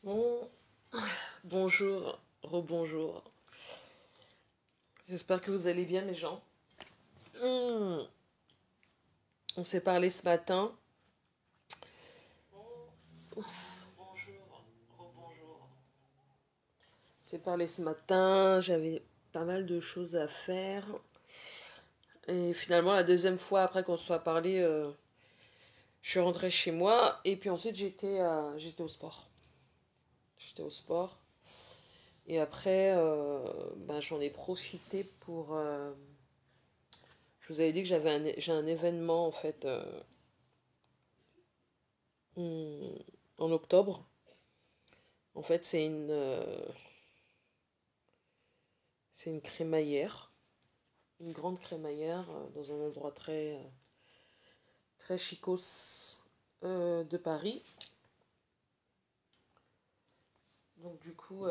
Bon, bonjour, rebonjour. J'espère que vous allez bien, mes gens. Hmm, On s'est parlé ce matin. Oups. Bonjour, rebonjour. On s'est parlé ce matin. J'avais pas mal de choses à faire. Et finalement, la deuxième fois après qu'on se soit parlé, je suis rentrée chez moi. Et puis ensuite, j'étais au sport. J'étais au sport. Et après, j'en ai profité pour. Je vous avais dit que j'ai un événement en fait en octobre. En fait, c'est une crémaillère, une grande crémaillère dans un endroit très chicos de Paris. Donc du coup,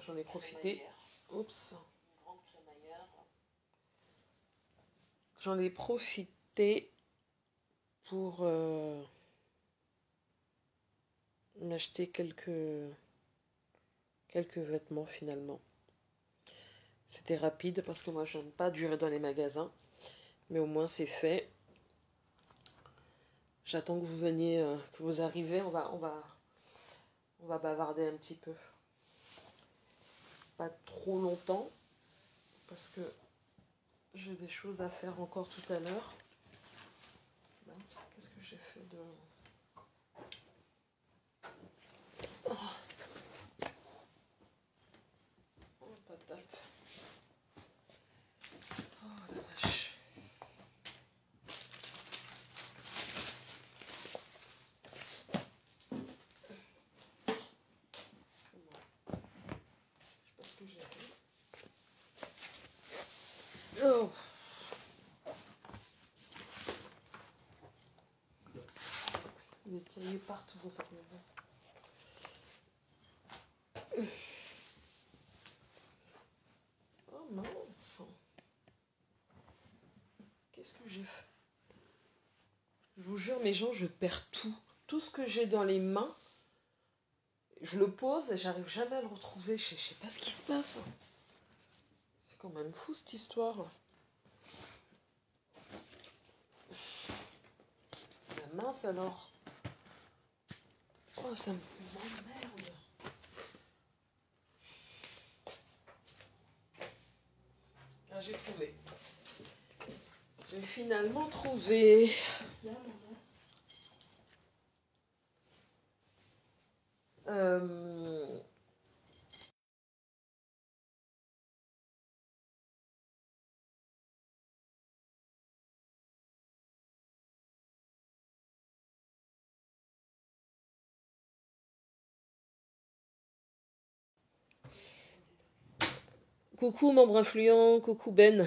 j'en ai profité. Oups. J'en ai profité pour m'acheter quelques vêtements finalement. C'était rapide parce que moi je n'aime pas durer dans les magasins, mais au moins c'est fait. J'attends que vous veniez, que vous arrivez, on va bavarder un petit peu. Pas trop longtemps, parce que j'ai des choses à faire encore tout à l'heure. Mince, qu'est-ce que j'ai fait de... Oh, patate. Oh la vache. Je sais pas ce que j'ai fait. Oh. Il y a des cahiers partout dans cette maison. Oh mince. Qu'est-ce que j'ai fait? Je vous jure, mes gens, je perds tout. Tout ce que j'ai dans les mains, je le pose et j'arrive jamais à le retrouver. Je sais pas ce qui se passe. C'est quand même fou cette histoire. La mince alors. Oh, ça m'emmerde. Ah, j'ai trouvé. J'ai finalement trouvé. Euh, Coucou membre influent, coucou Ben.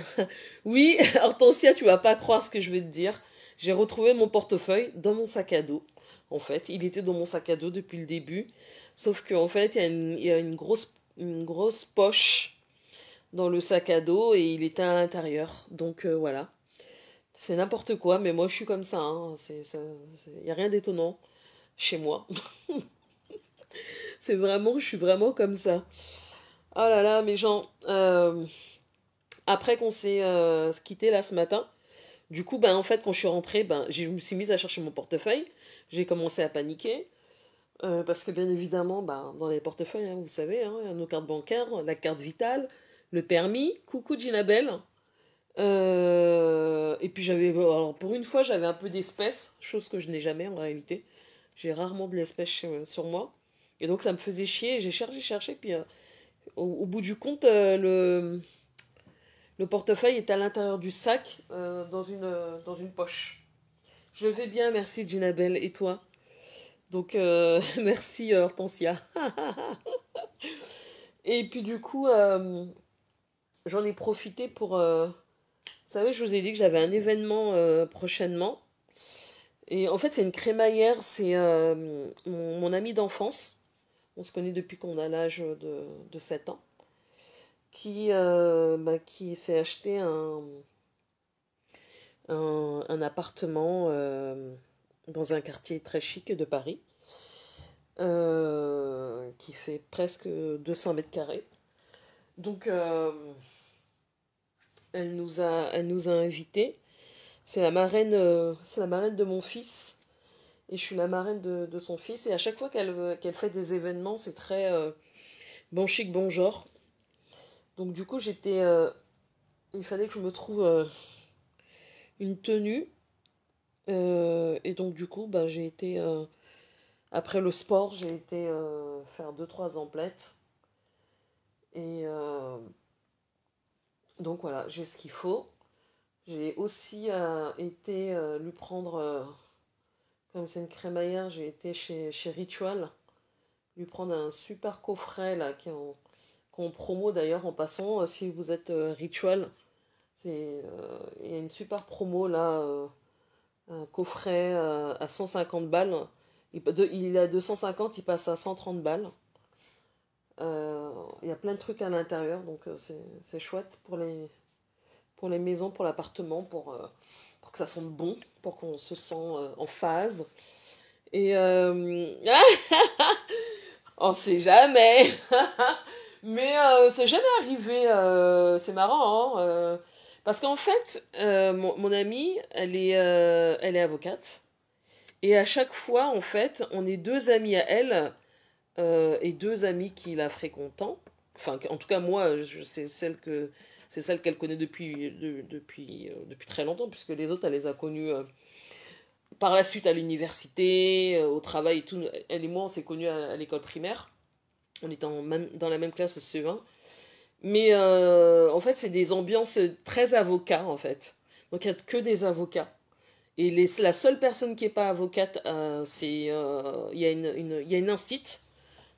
Oui, Hortensia, tu vas pas croire ce que je vais te dire. J'ai retrouvé mon portefeuille dans mon sac à dos. En fait, il était dans mon sac à dos depuis le début. Sauf qu'en fait, il y a une grosse poche dans le sac à dos et il était à l'intérieur. Donc voilà. C'est n'importe quoi, mais moi je suis comme ça. Hein. Il n'y a rien d'étonnant chez moi. Je suis vraiment comme ça. Oh là là, mes gens. Après qu'on s'est quitté là ce matin, du coup, en fait, quand je suis rentrée, je me suis mise à chercher mon portefeuille. J'ai commencé à paniquer. Parce que bien évidemment, dans les portefeuilles, hein, vous savez, hein, nos cartes bancaires, la carte vitale, le permis, coucou Ginabel. Et puis alors pour une fois, j'avais un peu d'espèces, chose que je n'ai jamais en réalité. J'ai rarement de l'espèce sur moi. Et donc ça me faisait chier, j'ai cherché, puis au bout du compte, le portefeuille est à l'intérieur du sac, dans une poche. Je vais bien, merci Ginabel, et toi? Donc merci Hortensia. Et puis du coup, j'en ai profité pour... vous savez, je vous ai dit que j'avais un événement prochainement. Et en fait, c'est une crémaillère, c'est mon ami d'enfance. On se connaît depuis qu'on a l'âge de 7 ans. Qui s'est acheté un appartement dans un quartier très chic de Paris. qui fait presque 200 mètres carrés. Donc, elle nous a invités. C'est la marraine de mon fils. Et je suis la marraine de son fils. Et à chaque fois qu'elle fait des événements, c'est très bon chic, bon genre. Donc du coup, il fallait que je me trouve une tenue. Et donc du coup, bah, après le sport, j'ai été faire deux trois emplettes. Et donc voilà, j'ai ce qu'il faut. J'ai aussi été lui prendre, comme c'est une crémaillère, j'ai été chez Ritual, lui prendre un super coffret là, qui est en promo d'ailleurs, en passant, si vous êtes Ritual, il y a une super promo là, un coffret à 150 balles. Il est à 250, il passe à 130 balles. Il y a plein de trucs à l'intérieur, donc c'est chouette pour les maisons, pour l'appartement, pour que ça sente bon, pour qu'on se sent en phase. Et on sait jamais. Mais c'est jamais arrivé. C'est marrant, hein, parce qu'en fait, mon amie, elle est avocate. Et à chaque fois, en fait, on est deux amis à elle et deux amis qui la fréquentent. Enfin, en tout cas, moi, c'est celle qu'elle connaît depuis très longtemps, puisque les autres, elle les a connues par la suite à l'université, au travail et tout. Elle et moi, on s'est connus à l'école primaire. On était dans la même classe CE1. Mais en fait, c'est des ambiances très avocats, en fait. Donc, il n'y a que des avocats. Et la seule personne qui n'est pas avocate, il y a il y a une instite,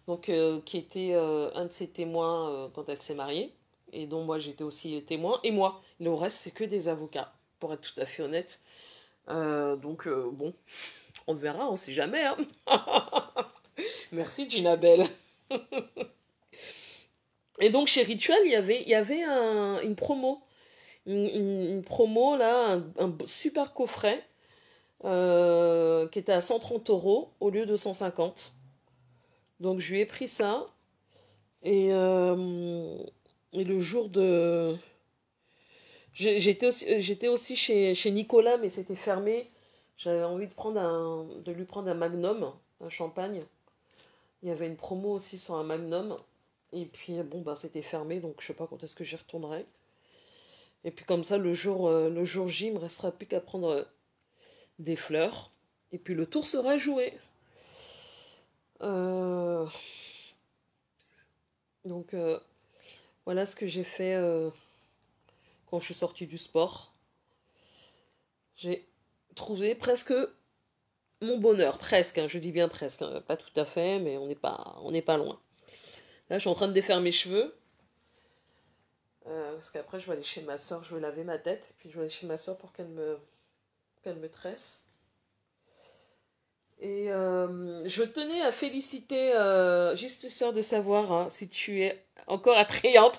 donc, qui était un de ses témoins quand elle s'est mariée, et dont moi j'étais aussi témoin, et moi. Le reste, c'est que des avocats, pour être tout à fait honnête. Donc, bon, on verra, on sait jamais. Hein. Merci, Gina Bell. Et donc, chez Ritual, il y avait une promo. Une promo, là, un super coffret qui était à 130 euros au lieu de 150. Donc, je lui ai pris ça. Et, le jour de... J'étais aussi chez Nicolas, mais c'était fermé. J'avais envie de lui prendre un Magnum, un champagne. Il y avait une promo aussi sur un Magnum. Et puis, bon, bah, c'était fermé, donc je sais pas quand est-ce que j'y retournerai. Et puis comme ça, le jour J, il me restera plus qu'à prendre des fleurs. Et puis le tour sera joué. Euh, donc voilà ce que j'ai fait quand je suis sortie du sport. J'ai trouvé presque mon bonheur, presque, hein, je dis bien presque, hein, pas tout à fait, mais on n'est pas loin. Là, je suis en train de défaire mes cheveux. Parce qu'après, je vais aller chez ma soeur, je vais laver ma tête, puis je vais aller chez ma soeur pour qu'elle me tresse. Et je tenais à féliciter, juste histoire de savoir hein, si tu es encore attrayante.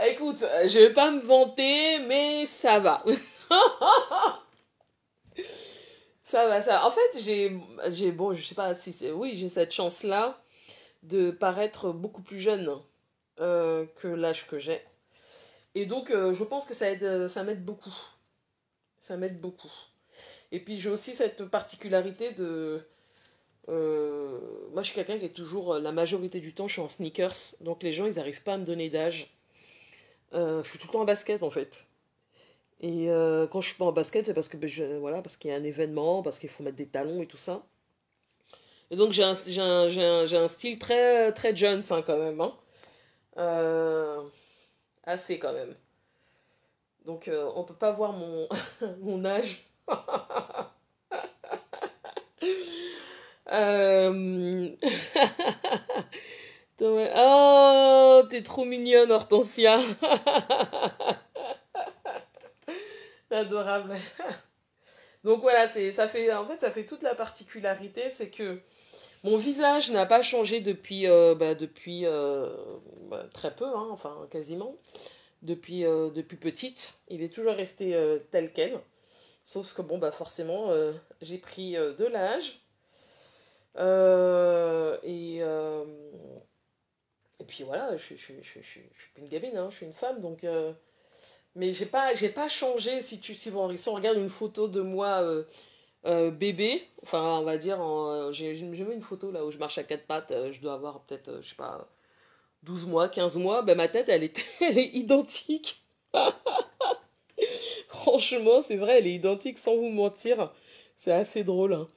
Écoute, je vais pas me vanter, mais ça va. Ça va, ça va. En fait, bon, je sais pas si c'est, oui, j'ai cette chance-là de paraître beaucoup plus jeune que l'âge que j'ai. Et donc, je pense que ça m'aide beaucoup. Ça m'aide beaucoup. Et puis, j'ai aussi cette particularité de... moi, je suis quelqu'un qui est toujours, la majorité du temps, je suis en sneakers. Donc, les gens, ils n'arrivent pas à me donner d'âge. Je suis tout le temps en basket, en fait. Et quand je suis pas en basket, c'est parce que voilà, parce qu'il y a un événement, parce qu'il faut mettre des talons et tout ça. Et donc, j'ai un style très, très Jones, hein, quand même. Hein. Euh, assez, quand même. Donc, on peut pas voir mon âge. Euh... Oh, t'es trop mignonne, Hortensia. C'est adorable. Donc voilà, ça fait toute la particularité, c'est que mon visage n'a pas changé depuis très peu, hein, enfin quasiment, depuis petite. Il est toujours resté tel quel. Sauf que bon, bah forcément, j'ai pris de l'âge. Et puis voilà, je suis plus une gamine, hein, je suis une femme, donc... mais j'ai pas changé, si on regarde une photo de moi bébé, enfin on va dire, j'ai mis une photo là où je marche à quatre pattes, je dois avoir peut-être, je sais pas, 12 mois, 15 mois, ben ma tête elle est identique. Franchement, c'est vrai, elle est identique sans vous mentir. C'est assez drôle, hein.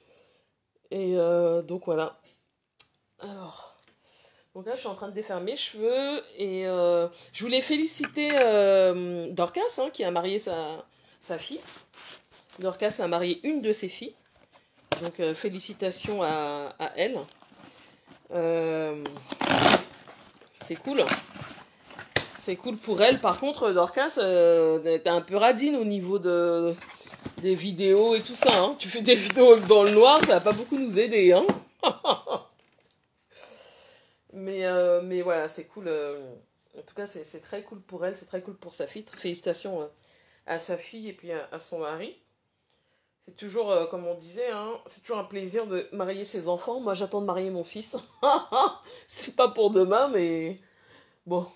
Donc voilà. Alors, donc là je suis en train de défaire mes cheveux et je voulais féliciter Dorcas hein, qui a marié sa fille. Dorcas a marié une de ses filles. Donc félicitations à elle. Euh, c'est cool. C'est cool pour elle. Par contre, Dorcas, t'es un peu radine au niveau des vidéos et tout ça. Hein. Tu fais des vidéos dans le noir, ça va pas beaucoup nous aider. Hein. Mais voilà, c'est cool. En tout cas, c'est très cool pour elle, c'est très cool pour sa fille. Félicitations à sa fille et puis à son mari. C'est toujours, comme on disait, hein, c'est toujours un plaisir de marier ses enfants. Moi, j'attends de marier mon fils. C'est pas pour demain, mais bon,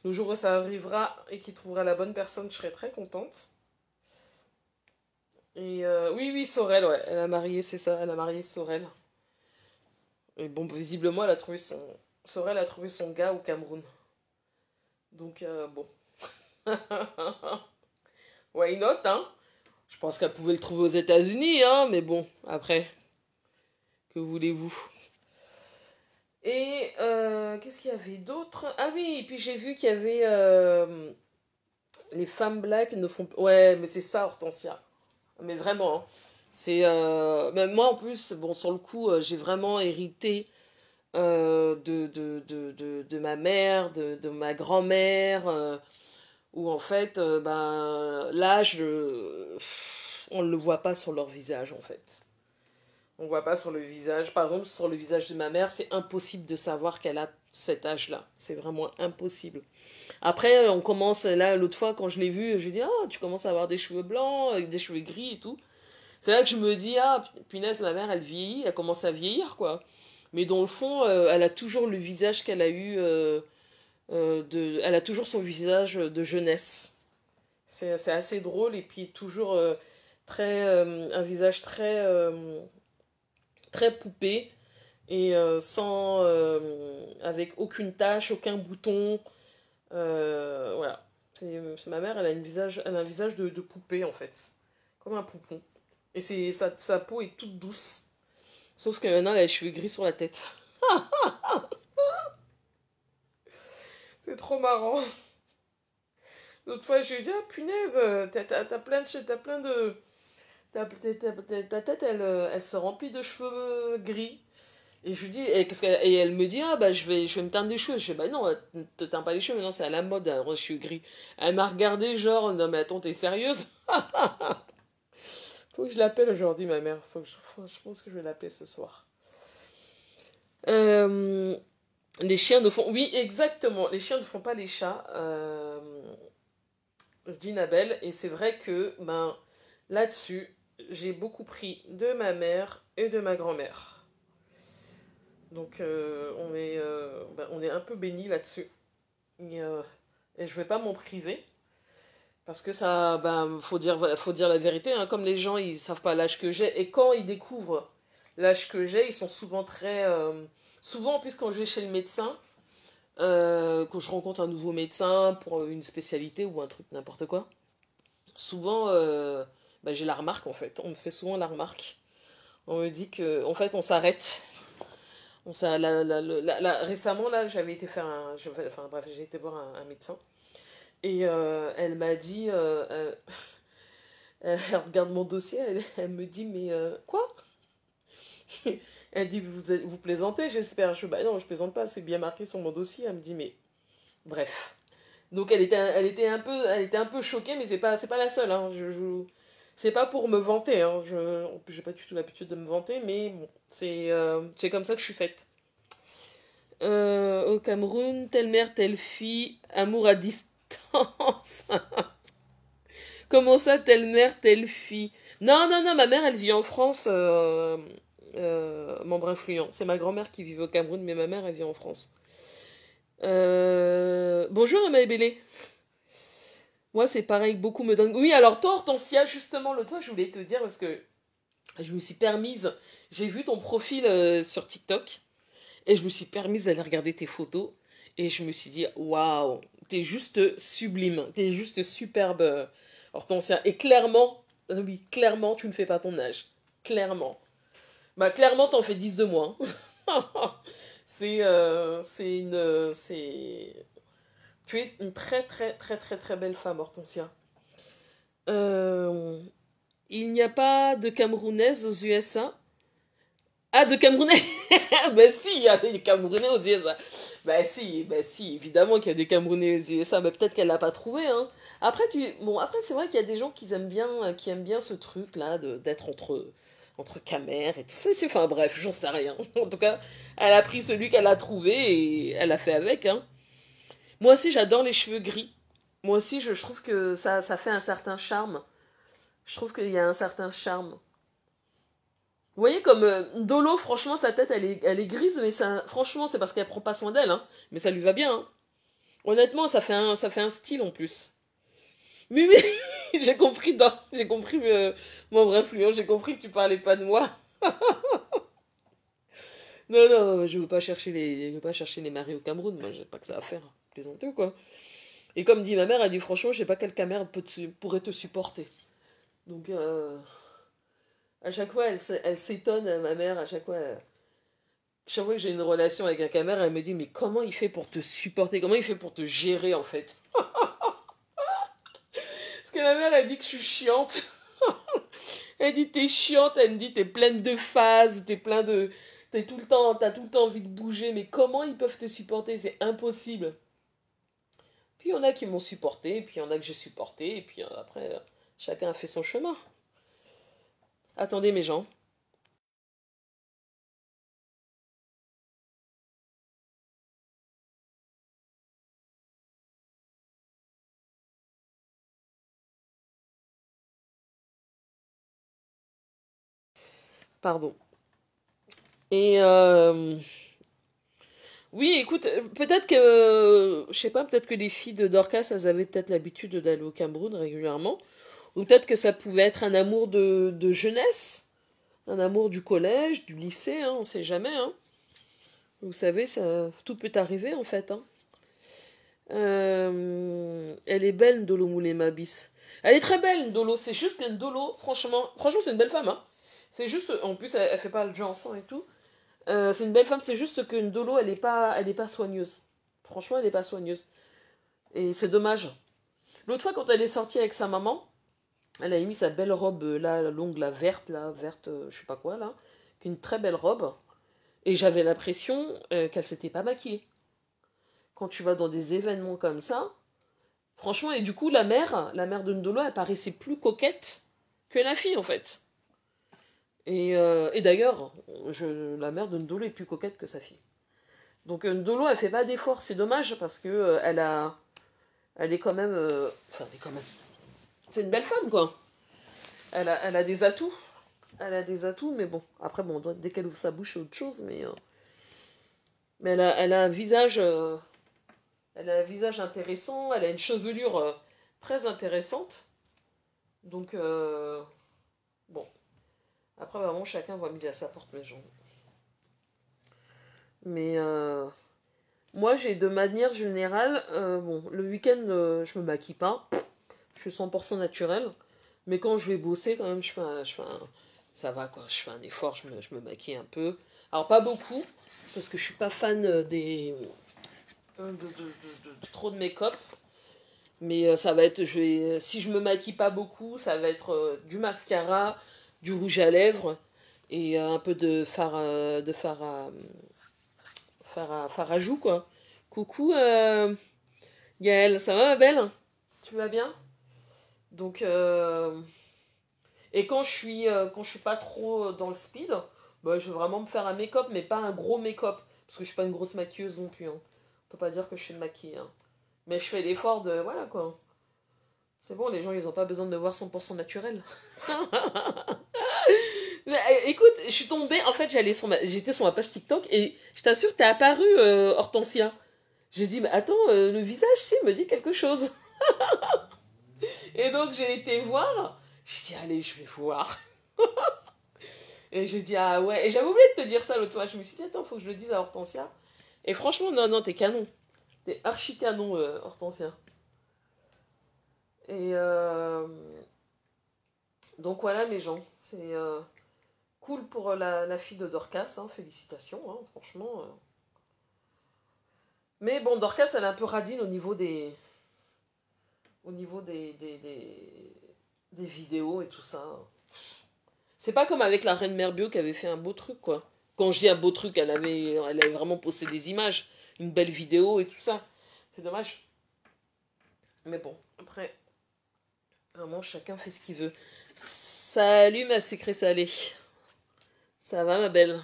le jour où ça arrivera et qu'il trouvera la bonne personne, je serai très contente. Et oui, oui, Sorel, ouais, elle a marié, c'est ça, elle a marié Sorel. Et bon, visiblement, Sorel a trouvé son gars au Cameroun. Donc, bon. Why not, hein? Je pense qu'elle pouvait le trouver aux États-Unis, hein, mais bon, après, que voulez-vous? Et qu'est-ce qu'il y avait d'autre? Ah oui, et puis j'ai vu qu'il y avait les femmes black ne font... Ouais, mais c'est ça, Hortensia. Mais vraiment, hein. C'est... même moi, en plus, bon, sur le coup, j'ai vraiment hérité de ma mère, de ma grand-mère, où en fait, ben, l'âge, on ne le voit pas sur leur visage, en fait. On ne voit pas sur le visage. Par exemple, sur le visage de ma mère, c'est impossible de savoir qu'elle a cet âge-là. C'est vraiment impossible. Après, on commence, là, l'autre fois, quand je l'ai vue, je lui ai dit, ah, tu commences à avoir des cheveux blancs, avec des cheveux gris et tout. C'est là que je me dis, ah, punaise, ma mère, elle vieillit, elle commence à vieillir, quoi. Mais dans le fond, elle a toujours le visage qu'elle a eu, elle a toujours son visage de jeunesse. C'est assez drôle, et puis toujours un visage très poupée, et avec aucune tache, aucun bouton. Voilà. Ma mère, elle a un visage de poupée, en fait. Comme un poupon. Et sa peau est toute douce. Sauf que maintenant, elle a les cheveux gris sur la tête. C'est trop marrant. L'autre fois, je lui ai dit, ah punaise, t'as plein de... Ta tête, elle se remplit de cheveux gris. Et je lui dis, et elle me dit, ah bah je vais me teindre les cheveux. Je dis, bah non, ne te teins pas les cheveux, non, c'est à la mode, hein, les cheveux gris. Elle m'a regardé, genre, non mais attends, t'es sérieuse? Faut que je l'appelle aujourd'hui, ma mère. Je pense que je vais l'appeler ce soir. Euh, les chiens ne font... Oui, exactement. Les chiens ne font pas les chats. Dit Nabel. Et c'est vrai que, ben, là-dessus, j'ai beaucoup pris de ma mère et de ma grand-mère. Donc, on est un peu bénis là-dessus. Et je vais pas m'en priver. Parce que ça, ben, faut dire la vérité, hein, comme les gens, ils savent pas l'âge que j'ai, et quand ils découvrent l'âge que j'ai, ils sont souvent très... souvent, en plus, quand je vais chez le médecin, quand je rencontre un nouveau médecin pour une spécialité ou un truc, n'importe quoi, souvent, ben, j'ai la remarque, en fait. On me fait souvent la remarque. On me dit que, en fait, on s'arrête. Récemment, là, j'avais été faire enfin, bref, j'ai été voir un médecin. Et elle m'a dit, elle regarde mon dossier, elle me dit, mais quoi? Elle dit, vous plaisantez, j'espère. Je dis, bah non, je plaisante pas, c'est bien marqué sur mon dossier. Elle me dit, mais bref. Donc elle était un peu choquée, mais c'est pas la seule. Hein. C'est pas pour me vanter. Hein. En plus, j'ai pas du tout l'habitude de me vanter, mais bon, c'est comme ça que je suis faite. Au Cameroun, telle mère, telle fille, amour à distance. Comment ça, telle mère, telle fille? Non, non, non, ma mère, elle vit en France. membre influent. C'est ma grand-mère qui vit au Cameroun, mais ma mère, elle vit en France. Bonjour, Emma Ebélé. Moi, c'est pareil, beaucoup me donnent... Oui, alors toi, Hortensia, justement, l'autre fois, je voulais te dire, parce que je me suis permise... J'ai vu ton profil sur TikTok, et je me suis permise d'aller regarder tes photos, et je me suis dit, waouh, t'es juste sublime, t'es juste superbe, Hortensia. Et clairement, oui, clairement, tu ne fais pas ton âge. Clairement. Bah, clairement, t'en fais 10 de moins. C'est une... C'est... Tu es une très, très, très, très, très belle femme, Hortensia. Euh, il n'y a pas de Camerounaise aux USA. Ah, de Camerounais. Ben si, il y a des Camerounais aux USA. Ben si, évidemment qu'il y a des Camerounais aux USA, mais peut-être qu'elle l'a pas trouvé, hein. Après, après c'est vrai qu'il y a des gens qui aiment bien ce truc-là, d'être entre camères et tout ça. Enfin bref, j'en sais rien. En tout cas, elle a pris celui qu'elle a trouvé et elle a fait avec, hein. Moi aussi, j'adore les cheveux gris. Moi aussi, je trouve que ça fait un certain charme. Je trouve qu'il y a un certain charme. Vous voyez, comme Dolo, franchement, sa tête, elle est grise, mais ça, franchement, c'est parce qu'elle prend pas soin d'elle, hein. Mais ça lui va bien, hein. Honnêtement, ça fait un style en plus. Mais oui, j'ai compris mon vrai influent, j'ai compris que tu parlais pas de moi. Non, non, je veux pas chercher les maris au Cameroun, moi, j'ai pas que ça à faire. Plaisanteux, quoi. Et comme dit ma mère, elle dit franchement, je sais pas quelle caméra pourrait te supporter. Donc, à chaque fois, elle s'étonne, ma mère, chaque fois que j'ai une relation avec un caméra, elle me dit, mais comment il fait pour te supporter? Comment il fait pour te gérer, en fait? Parce que ma mère, elle dit que je suis chiante. Elle dit, t'es chiante, elle me dit, t'es pleine de phases, t'as tout le temps envie de bouger, mais comment ils peuvent te supporter? C'est impossible. Puis il y en a qui m'ont supporté, et puis il y en a que j'ai supporté, et puis après, chacun a fait son chemin. Attendez, mes gens. Pardon. Et oui, écoute, peut-être que, je sais pas, peut-être que les filles de Dorcas, elles avaient peut-être l'habitude d'aller au Cameroun régulièrement, ou peut-être que ça pouvait être un amour de jeunesse, un amour du collège, du lycée, hein, on sait jamais, hein. Vous savez, tout peut arriver en fait, hein. Elle est belle, Ndolo Moulema Bis. Elle est très belle, Ndolo. C'est juste qu'une Ndolo, franchement, c'est une belle femme, hein. C'est juste, en plus, elle fait pas le jeu sang et tout. C'est une belle femme, c'est juste que Ndolo, elle est pas soigneuse. Franchement, elle est pas soigneuse. Et c'est dommage. L'autre fois, quand elle est sortie avec sa maman, elle a mis sa belle robe, là, longue, là, verte, je sais pas quoi, là. Une très belle robe. Et j'avais l'impression qu'elle s'était pas maquillée. Quand tu vas dans des événements comme ça, franchement, et du coup, la mère de Ndolo, elle paraissait plus coquette que la fille, en fait. Et d'ailleurs, la mère de Ndolo est plus coquette que sa fille. Donc Ndolo, elle fait pas d'efforts, c'est dommage, parce que elle est quand même... enfin, elle est quand même... C'est une belle femme, quoi. Elle a des atouts. Elle a des atouts, mais bon. Après, bon, dès qu'elle ouvre sa bouche, c'est autre chose, mais elle a un visage... elle a un visage intéressant, elle a une chevelure très intéressante. Donc, bon. Après, vraiment, chacun va midi à sa porte, mes gens. Mais moi, j'ai de manière générale, bon, le week-end, je me maquille pas. Je suis 100% naturelle. Mais quand je vais bosser, quand même, ça va, quoi. Je fais un effort, je me maquille un peu. Alors, pas beaucoup, parce que je suis pas fan de trop de make-up. Mais ça va être, si je me maquille pas beaucoup, ça va être du mascara, du rouge à lèvres et un peu fard à joues, quoi. Coucou, Gaëlle, ça va, ma belle? Tu vas bien? Donc, et quand je suis pas trop dans le speed, bah, je vais vraiment me faire un make-up, mais pas un gros make-up, parce que je suis pas une grosse maquilleuse non plus, hein. On peut pas dire que je suis maquillée, hein. Mais je fais l'effort de, voilà, quoi. C'est bon, les gens, ils ont pas besoin de me voir 100% naturel. Écoute, je suis tombée, en fait, j'étais sur ma page TikTok et je t'assure, t'es apparue, Hortensia. J'ai dit, mais attends, le visage, si, me dit quelque chose. Et donc, j'ai été voir. Je dis, allez, je vais voir. Et j'ai dit, ah ouais. Et j'avais oublié de te dire ça l'autre fois. Je me suis dit, attends, faut que je le dise à Hortensia. Et franchement, non, non, t'es canon. T'es archi canon, Hortensia. Et donc voilà, les gens. C'est cool pour la fille de Dorcas. Hein, félicitations, hein, franchement. Mais bon, Dorcas, elle est un peu radine au niveau des vidéos et tout ça. C'est pas comme avec la Reine Mère Bio qui avait fait un beau truc, quoi. Quand je dis un beau truc, elle avait vraiment posté des images, une belle vidéo et tout ça. C'est dommage. Mais bon, après, vraiment, chacun fait ce qu'il veut. Salut ma sucrée salée. Ça va, ma belle?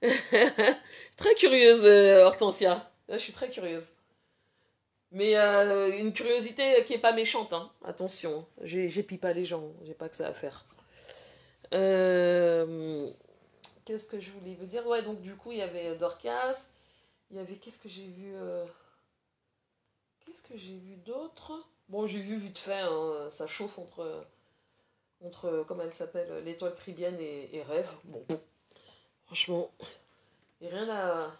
Très curieuse, Hortensia. Là, je suis très curieuse. Mais une curiosité qui est pas méchante, hein. Attention, j'épie pas les gens, j'ai pas que ça à faire. Euh, Qu'est-ce que je voulais vous dire? Ouais, donc du coup, il y avait Dorcas. Il y avait, qu'est-ce que j'ai vu Qu'est-ce que j'ai vu d'autre? Bon, j'ai vu vite fait, hein, ça chauffe entre comment elle s'appelle, l'étoile cribienne et Rêve. Bon, franchement, il n'y a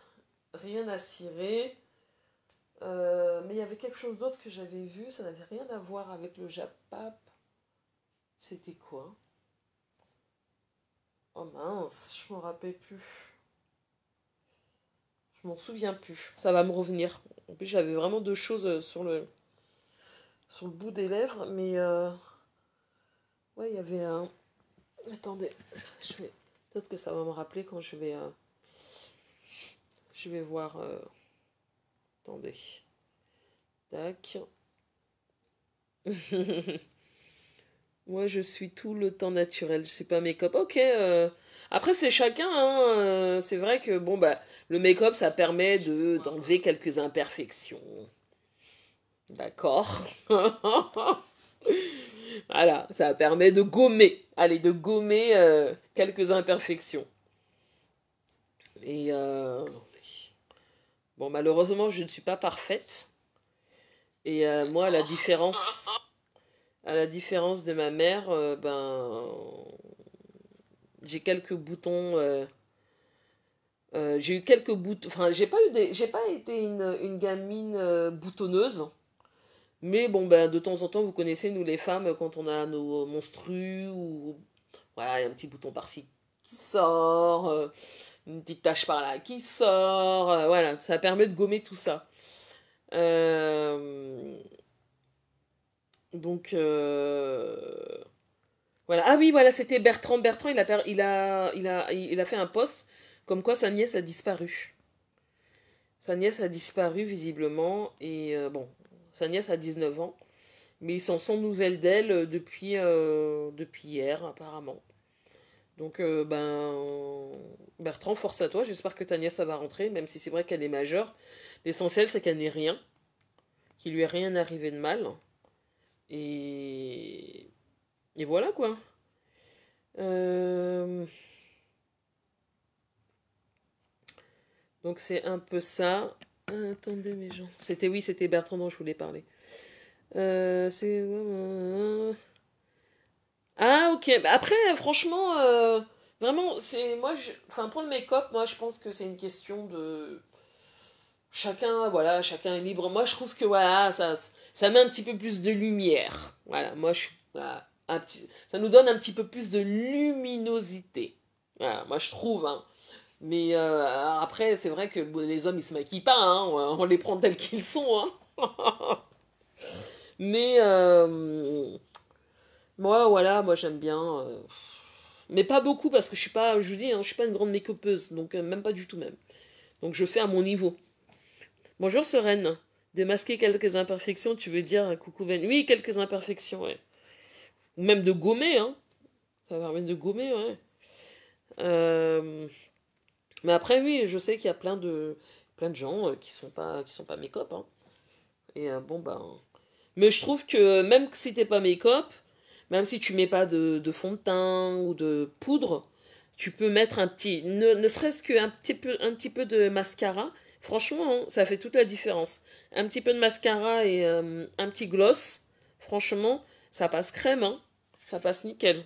rien à cirer. Mais il y avait quelque chose d'autre que j'avais vu, ça n'avait rien à voir avec le Japap. C'était quoi? Oh mince, je m'en rappelle plus. Je m'en souviens plus. Ça va me revenir. En plus, j'avais vraiment deux choses sur le bout des lèvres, mais ouais, il y avait un. Attendez, peut-être que ça va me rappeler quand je vais voir. Attendez. Tac. Moi, je suis tout le temps naturel. Je suis pas make-up. Ok. Après, c'est chacun. Hein, c'est vrai que bon bah le make-up, ça permet d'enlever quelques imperfections. D'accord. Voilà, ça permet de gommer. Allez, de gommer quelques imperfections. Et bon, malheureusement, je ne suis pas parfaite. Et moi, à la différence de ma mère, ben, j'ai quelques boutons. J'ai eu quelques boutons. Enfin, j'ai pas été une gamine boutonneuse. Mais bon, ben, de temps en temps, vous connaissez, nous les femmes, quand on a nos menstrues, ou voilà, il y a un petit bouton par-ci qui sort, une petite tache par-là qui sort, voilà, ça permet de gommer tout ça. Euh, donc, voilà. Ah oui, voilà, c'était Bertrand. Bertrand, il a fait un post comme quoi sa nièce a disparu. Sa nièce a disparu, visiblement, et bon, sa nièce a 19 ans. Mais ils sont sans nouvelles d'elle depuis hier, apparemment. Donc, ben, Bertrand, force à toi. J'espère que ta nièce, ça va rentrer, même si c'est vrai qu'elle est majeure. L'essentiel, c'est qu'elle n'ait rien, qu'il lui ait rien arrivé de mal. Et, et voilà, quoi. Euh, Donc, c'est un peu ça. Attendez, mes gens. Oui, c'était Bertrand dont je voulais parler. C'est... Ah, ok. Bah, après, franchement, vraiment, enfin, pour le make-up, moi, je pense que c'est une question de. Chacun, voilà, chacun est libre. Moi, je trouve que, voilà, ça met un petit peu plus de lumière. Voilà, moi, voilà, ça nous donne un petit peu plus de luminosité. Voilà, moi, je trouve, hein. Mais après, c'est vrai que bon, les hommes, ils se maquillent pas, hein. On les prend tels qu'ils sont, hein. Mais moi, voilà, moi j'aime bien. Mais pas beaucoup parce que je suis pas, je vous dis, hein, je suis pas une grande make-upeuse, donc même pas du tout même. Donc je fais à mon niveau. Bonjour Sereine. De masquer quelques imperfections, tu veux dire coucou Ben? Oui, quelques imperfections, ouais. Ou même de gommer, hein. Ça va permettre de gommer, ouais. Euh, Mais après, oui, je sais qu'il y a plein de gens qui sont pas make-up, hein. Et bon, ben. Mais je trouve que même si t'es pas make-up, Même si tu mets pas de fond de teint ou de poudre, tu peux mettre un petit, ne serait-ce qu'un un petit peu de mascara. Franchement, hein, ça fait toute la différence. Un petit peu de mascara et un petit gloss. Franchement, ça passe crème, hein. Ça passe nickel.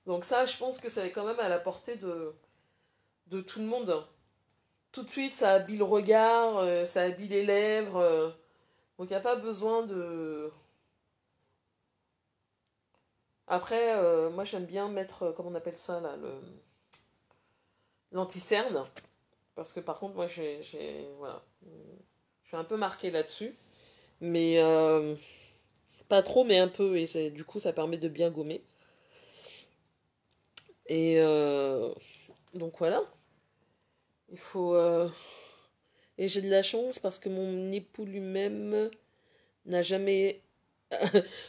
Donc ça, je pense que ça est quand même à la portée de tout le monde. Tout de suite, ça habille le regard, ça habille les lèvres. Donc il n'y a pas besoin de... Après, moi j'aime bien mettre, comment on appelle ça là, l'anti-cerne. Parce que par contre, moi voilà, je suis un peu marquée là-dessus. Mais pas trop, mais un peu. Et du coup, ça permet de bien gommer. Et donc voilà. Il faut... Et j'ai de la chance parce que mon époux lui-même n'a jamais...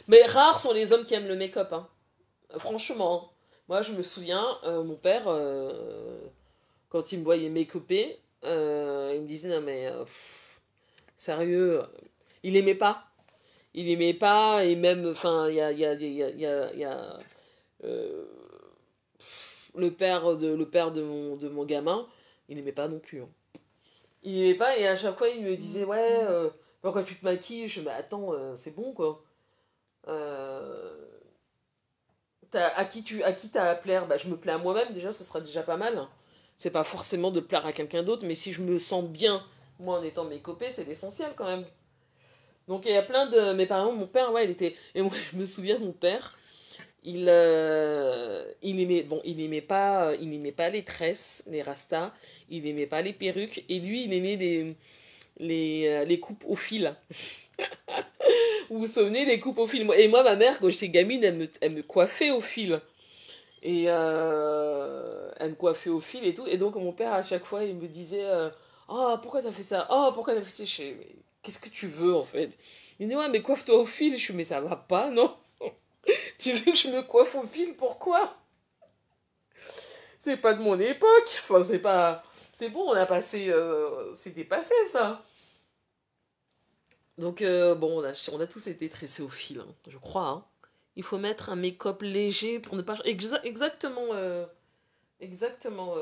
Mais rares sont les hommes qui aiment le make-up, hein. Franchement. Moi, je me souviens, mon père, quand il me voyait make-upper, il me disait, non mais, sérieux, il aimait pas. Il aimait pas, et même, enfin, il y a euh, le père de mon gamin, il aimait pas non plus, hein. Il aimait pas, et à chaque fois, il me disait, ouais, pourquoi tu te maquilles? Je dis, bah attends, c'est bon, quoi. Euh, à qui t'as à plaire? Bah, je me plais à moi-même, déjà, ça sera déjà pas mal. C'est pas forcément de plaire à quelqu'un d'autre, mais si je me sens bien, moi, en étant mes copées, c'est l'essentiel, quand même. Donc, il y a plein de... Mais par exemple, mon père, ouais, il était... Et moi, je me souviens, mon père, il aimait... Bon, il aimait pas les tresses, les rastas, il aimait pas les perruques, et lui, il aimait les coupes au fil. Vous vous souvenez, les coupes au fil? Et moi, ma mère, quand j'étais gamine, elle me coiffait au fil. Et elle me coiffait au fil et tout. Et donc, mon père, à chaque fois, il me disait oh, pourquoi t'as fait ça? Oh, pourquoi t'as fait ça? Je dis, mais qu'est-ce que tu veux, en fait? Il me dit, ouais, mais coiffe-toi au fil. Je suis, mais ça va pas, non? Tu veux que je me coiffe au fil? Pourquoi? C'est pas de mon époque. Enfin, c'est pas... C'est bon, on a passé... c'est dépassé, ça. Donc, bon, on a tous été tressés au fil, hein, je crois, hein. Il faut mettre un make-up léger pour ne pas... exactement... exactement...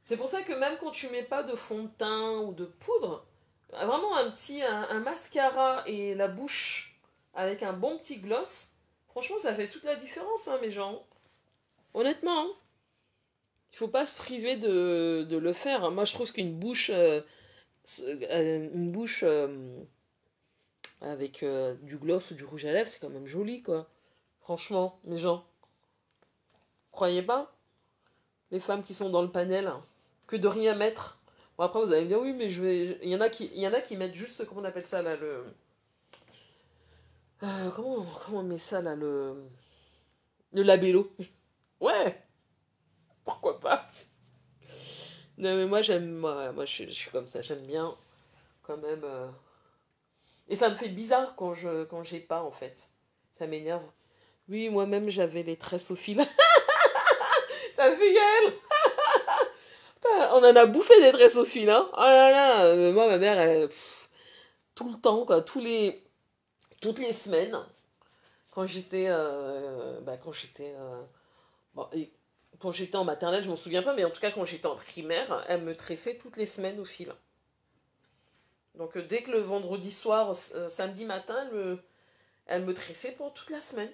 C'est pour ça que même quand tu mets pas de fond de teint ou de poudre, vraiment un mascara et la bouche avec un bon petit gloss, franchement, ça fait toute la différence, hein, mes gens. Honnêtement, hein. Il faut pas se priver de le faire. Moi, je trouve qu'une bouche... une bouche avec du gloss ou du rouge à lèvres, c'est quand même joli, quoi. Franchement, mes gens. Croyez pas, les femmes qui sont dans le panel, hein, que de rien mettre. Bon, après, vous allez me dire, oui, mais je vais... il y en a qui mettent juste, comment on appelle ça, là, le... comment on met ça, là, le labello. Ouais, pourquoi pas. Non, mais moi, moi je suis comme ça, j'aime bien, quand même... Et ça me fait bizarre quand j'ai pas, en fait. Ça m'énerve. Oui, moi-même, j'avais les tresses au fil. T'as vu, Yael? On en a bouffé des tresses au fil, hein. Oh là là, moi, ma mère, tout le temps, quoi, toutes les semaines, quand j'étais, bon, quand j'étais en maternelle, je m'en souviens pas, mais en tout cas, quand j'étais en primaire, elle me tressait toutes les semaines au fil. Donc, dès que le vendredi soir, samedi matin, elle me tressait pour toute la semaine.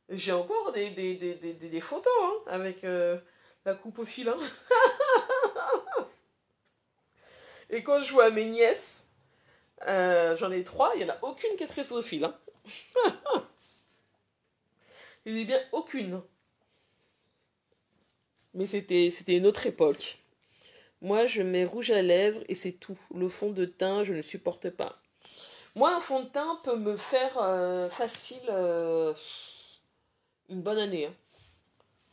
J'ai encore des photos, hein, avec la coupe au fil, hein. Et quand je vois mes nièces, j'en ai trois, il n'y en a aucune qui est tressée au fil, hein. Je dis bien aucune. Mais c'était une autre époque. Moi, je mets rouge à lèvres et c'est tout. Le fond de teint, je ne supporte pas. Moi, un fond de teint peut me faire facile une bonne année, hein.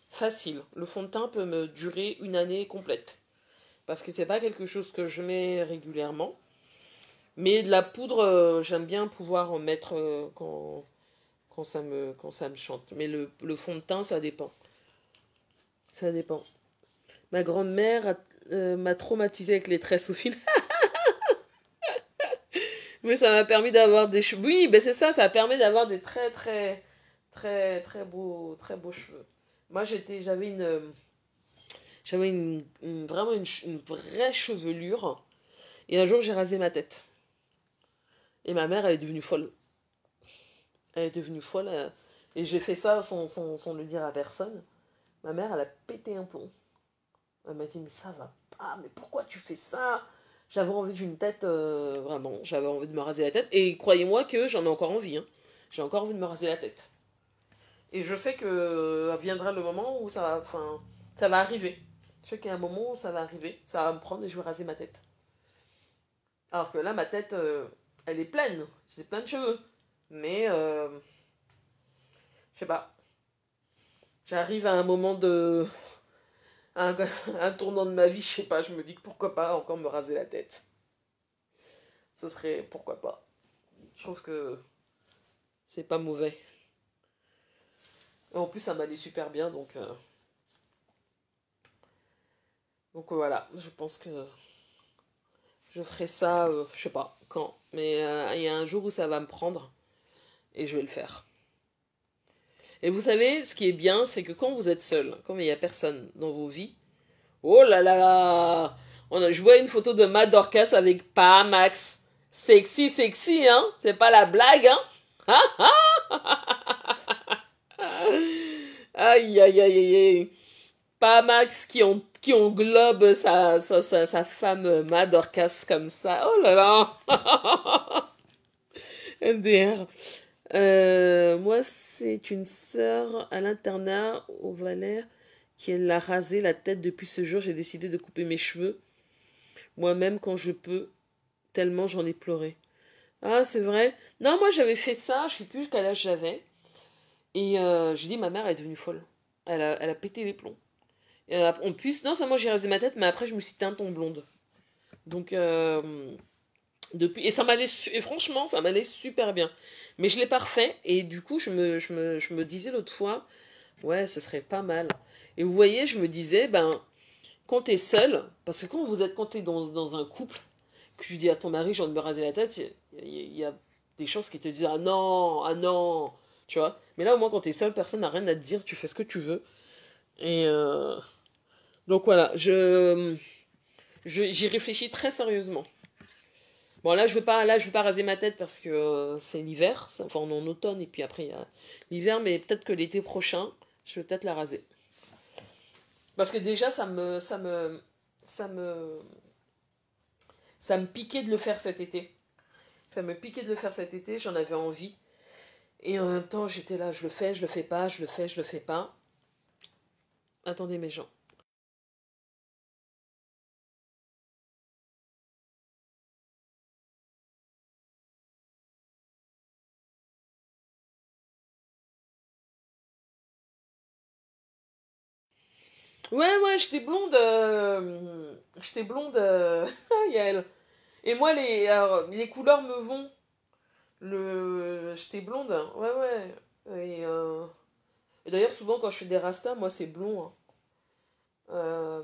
Facile. Le fond de teint peut me durer une année complète. Parce que c'est pas quelque chose que je mets régulièrement. Mais de la poudre, j'aime bien pouvoir en mettre quand ça me chante. Mais le fond de teint, ça dépend. Ça dépend. Ma grand-mère m'a traumatisée avec les tresses au fil. Mais ça m'a permis d'avoir des cheveux. Oui, ben c'est ça, ça a permis d'avoir des très beaux cheveux. Moi, j'avais vraiment une vraie chevelure. Et un jour, j'ai rasé ma tête. Et ma mère, elle est devenue folle. Elle est devenue folle. Et j'ai fait ça sans le dire à personne. Ma mère, elle a pété un plomb. Elle m'a dit, mais ça va pas, mais pourquoi tu fais ça? J'avais envie d'une tête, vraiment, j'avais envie de me raser la tête. Et croyez-moi que j'en ai encore envie. Hein. J'ai encore envie de me raser la tête. Et je sais que viendra le moment où ça va arriver. Je sais qu'il y a un moment où ça va arriver. Ça va me prendre et je vais raser ma tête. Alors que là, ma tête, elle est pleine. J'ai plein de cheveux. Mais, je sais pas. J'arrive à un moment un, un tournant de ma vie, je sais pas. Je me dis que pourquoi pas encore me raser la tête. Ce serait, pourquoi pas. Je trouve que c'est pas mauvais. Et en plus, ça m'allait super bien, donc voilà. Je pense que je ferai ça, je sais pas quand. Mais il y a un jour où ça va me prendre et je vais le faire. Et vous savez, ce qui est bien, c'est que quand vous êtes seul, quand il n'y a personne dans vos vies, oh là là, je vois une photo de Matt Dorcas avec Max. Sexy, sexy, hein? C'est pas la blague, hein? Aïe, aïe, aïe, aïe, aïe. Max qui englobe sa femme Matt Dorcas comme ça. Oh là là. MDR. Moi, c'est une sœur à l'internat au Valais qui elle l'a rasé la tête. Depuis ce jour, j'ai décidé de couper mes cheveux moi-même quand je peux, tellement j'en ai pleuré. Ah, c'est vrai. Non, moi j'avais fait ça, je sais plus quel âge j'avais. Et j'ai dit, ma mère est devenue folle. Elle a pété les plombs. Et, en plus, non seulement j'ai rasé ma tête, mais après je me suis teinte en blonde. Donc, depuis, et franchement, ça m'allait super bien. Mais je l'ai pas refait, et du coup, je me disais l'autre fois, ouais, ce serait pas mal. Et vous voyez, je me disais, ben, quand t'es seul, parce que quand t'es dans un couple, que tu dis à ton mari, j'ai envie de me raser la tête, il y a des chances qui te disent, ah non, tu vois. Mais là, au moins, quand t'es seul, personne n'a rien à te dire, tu fais ce que tu veux. Et donc voilà, j'y réfléchis très sérieusement. Bon, là, je vais pas raser ma tête parce que c'est l'hiver. Enfin, on est en automne et puis après, il y a l'hiver. Mais peut-être que l'été prochain, je vais peut-être la raser. Parce que déjà, ça me, ça me piquait de le faire cet été. Ça me piquait de le faire cet été, j'en avais envie. Et en même temps, j'étais là, je le fais pas, je le fais pas. Attendez mes gens. Ouais, ouais, j'étais blonde, Yael. Et moi, alors, les couleurs me vont. J'étais blonde, hein. Ouais, ouais. Et d'ailleurs, souvent, quand je fais des rastas, moi, c'est blond. Hein. Euh,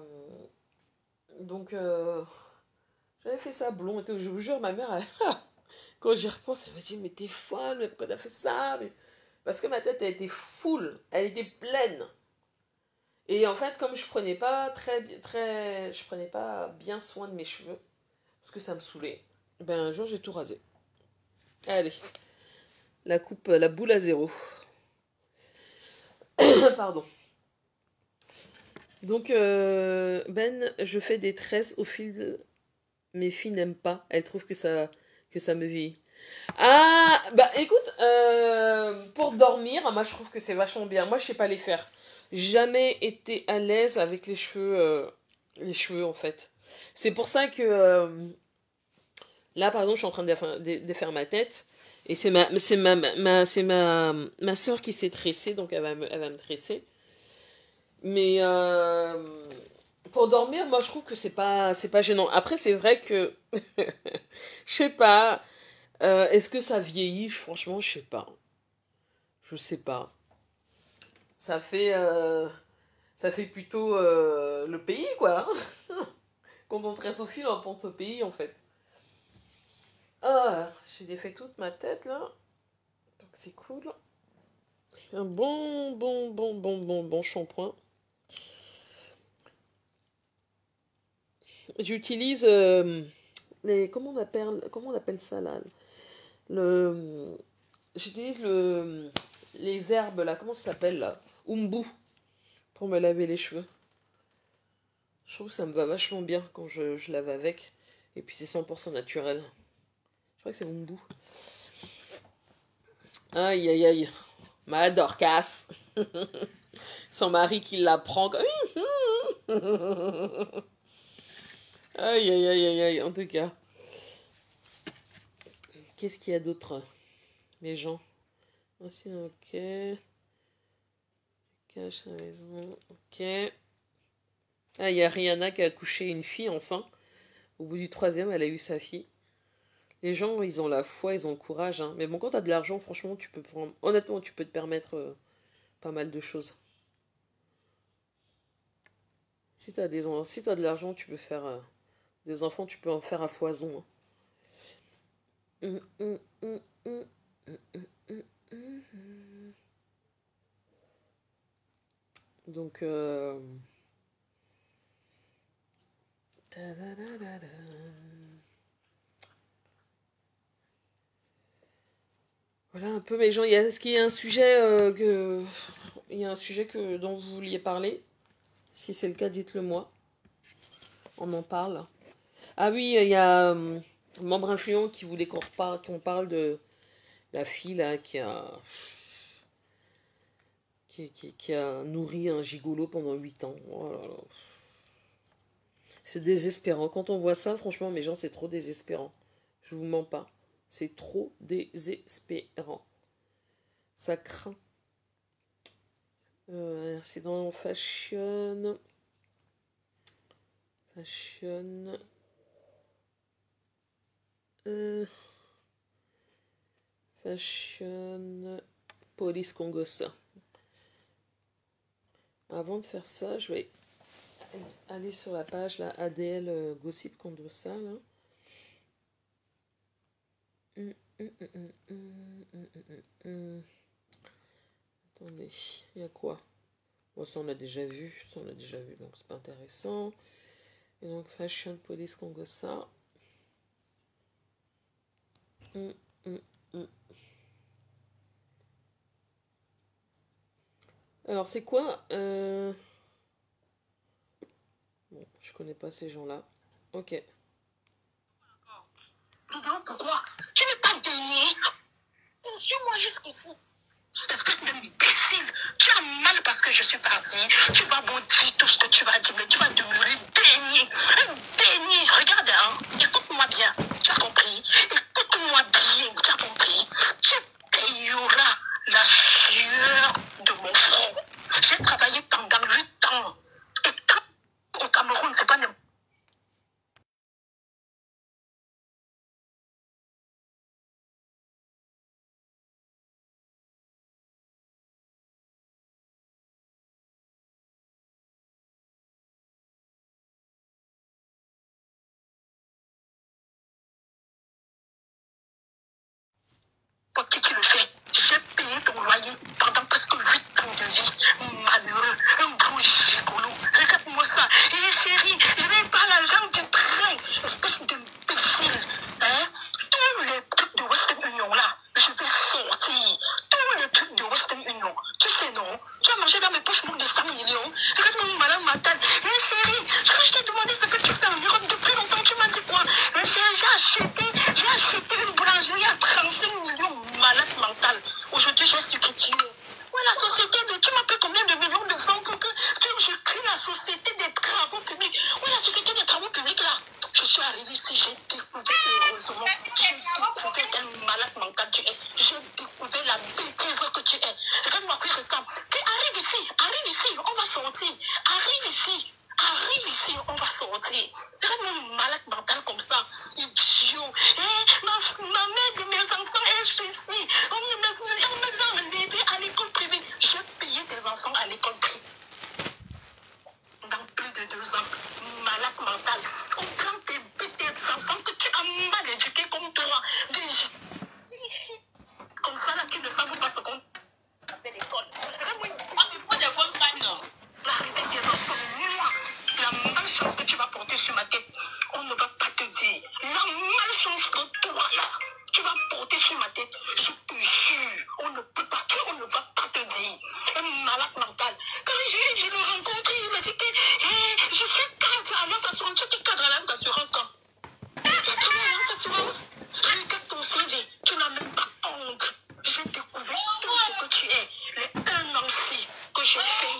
donc, j'avais fait ça blond. Et je vous jure, ma mère, quand j'y repense, elle me dit, mais t'es folle, mais pourquoi t'as fait ça? Parce que ma tête, elle était full, elle était pleine. Et en fait, comme je prenais pas bien soin de mes cheveux, parce que ça me saoulait, ben un jour, j'ai tout rasé. Allez, la boule à zéro. Pardon. Donc, Ben, je fais des tresses au fil de... Mes filles n'aiment pas. Elles trouvent que ça me vieillit. Ah, bah écoute, pour dormir, moi je trouve que c'est vachement bien. Moi je sais pas les faire. Jamais été à l'aise avec les cheveux en fait. C'est pour ça que là par exemple je suis en train de faire ma tête et ma soeur qui s'est tressée donc elle va me tresser. Mais pour dormir, moi je trouve que c'est pas gênant. Après c'est vrai que je sais pas. Est-ce que ça vieillit? Franchement, je sais pas. Je sais pas. Ça fait, euh, ça fait plutôt le pays, quoi. Quand on tresse au fil, on pense au pays, en fait. Ah, j'ai défait toute ma tête là. Donc c'est cool. Un bon shampoing. J'utilise les... comment on appelle ça là? Le... J'utilise les herbes là. Comment ça s'appelle là? Umbu. Pour me laver les cheveux. Je trouve que ça me va vachement bien quand je lave avec. Et puis c'est 100% naturel. Je crois que c'est Umbu. Aïe aïe aïe. Ma Dorcas. Son mari qui la prend. Aïe aïe aïe aïe aïe. En tout cas. Qu'est-ce qu'il y a d'autre? Les gens. Aussi, ok. Cache la maison. Ok. Ah, il y a Rihanna qui a accouché une fille, enfin. Au bout du 3e, elle a eu sa fille. Les gens, ils ont la foi, ils ont le courage. Hein. Mais bon, quand t'as de l'argent, franchement, tu peux prendre... Honnêtement, tu peux te permettre pas mal de choses. Si t'as de l'argent, tu peux faire... des enfants, tu peux en faire à foison. Hein. Donc... Voilà un peu mes gens. Est-ce qu'il y a un sujet dont vous vouliez parler? Si c'est le cas, dites-le moi. On en parle. Ah oui, il y a un membre influent qui voulait qu'on parle de la fille là qui a nourri un gigolo pendant 8 ans. Oh là là. C'est désespérant. Quand on voit ça, franchement, mes gens, c'est trop désespérant. Je vous mens pas. C'est trop désespérant. Ça craint. C'est dans Fashion. Fashion. Fashion. Police Congossa. Avant de faire ça, je vais aller sur la page là, ADL Gossip Congossa là. Attendez, il y a quoi? Bon, ça on l'a déjà vu, donc c'est pas intéressant. Et donc Fashion Police Congossa. Alors c'est quoi Bon, je connais pas ces gens-là. Ok. Dis donc pourquoi tu n'es pas daigné? Suis-moi jusqu'ici. Espèce d'imbécile, tu as mal parce que je suis partie. Tu vas bon dire tout ce que tu vas dire, mais tu vas demeurer daigné. Daigné, regarde, hein. Écoute-moi bien, tu as compris? Écoute-moi bien, tu as compris? Tu payeras la sueur de mon front. J'ai travaillé pendant 8 ans. Et tant au Cameroun, c'est pas n'importe. Pour qui tu le fais? J'ai payé ton loyer pendant presque 8 ans de vie. Malheureux, un gros gigolo. Regarde-moi ça. Et chérie, je n'ai pas l'argent du train. Espèce d'imbécile. Hein? Tous les trucs de Western Union là, je vais sortir. Tous les trucs de Western Union. Tu sais non? Tu as mangé dans mes poches moins de 100 millions. Regarde-moi mon malin mental. Et chérie, quand je t'ai demandé ce que tu fais en Europe depuis longtemps, tu m'as dit quoi? Mais chérie, j'ai acheté une boulangerie à 35 millions. Malade mentale. Aujourd'hui, j'ai su que tu es. Ouais, la société de... Tu m'as payé combien de millions de francs pour que je crée la société des travaux publics. Ouais, la société des travaux publics, là. Je suis arrivée ici, j'ai découvert, heureusement, j'ai découvert quel malade mental tu es. J'ai découvert la bêtise que tu es. Regarde-moi qui ressemble. Arrive ici, on va sortir. Arrive ici, on va sortir. Regarde-moi malade mental comme ça. Idiot. Ma mère de mes enfants est ceci. On me met à l'école privée. J'ai payé tes enfants à l'école privée. Dans plus de 2 ans, malade mental. On prend tes enfants que tu as mal éduqués comme toi. Comme ça, là, qui ne savent pas ce qu'on fait l'école. Moi, des bonnes femmes, la recette des enfants, moi, la malchance que tu vas porter sur ma tête, on ne va pas te dire. La malchance que toi, là, tu vas porter sur ma tête, je te jure, on ne peut pas, on ne va pas te dire. Un malade mental. Quand je l'ai rencontré, il m'a dit que je suis cadre à Alliance Assurance. Tu es cadre à Alliance Assurance quand? Tu es cadre à Alliance Assurance? Regarde ton CV, tu n'as même pas honte. J'ai découvert tout ce que tu es. Les 1 an ci que j'ai fait.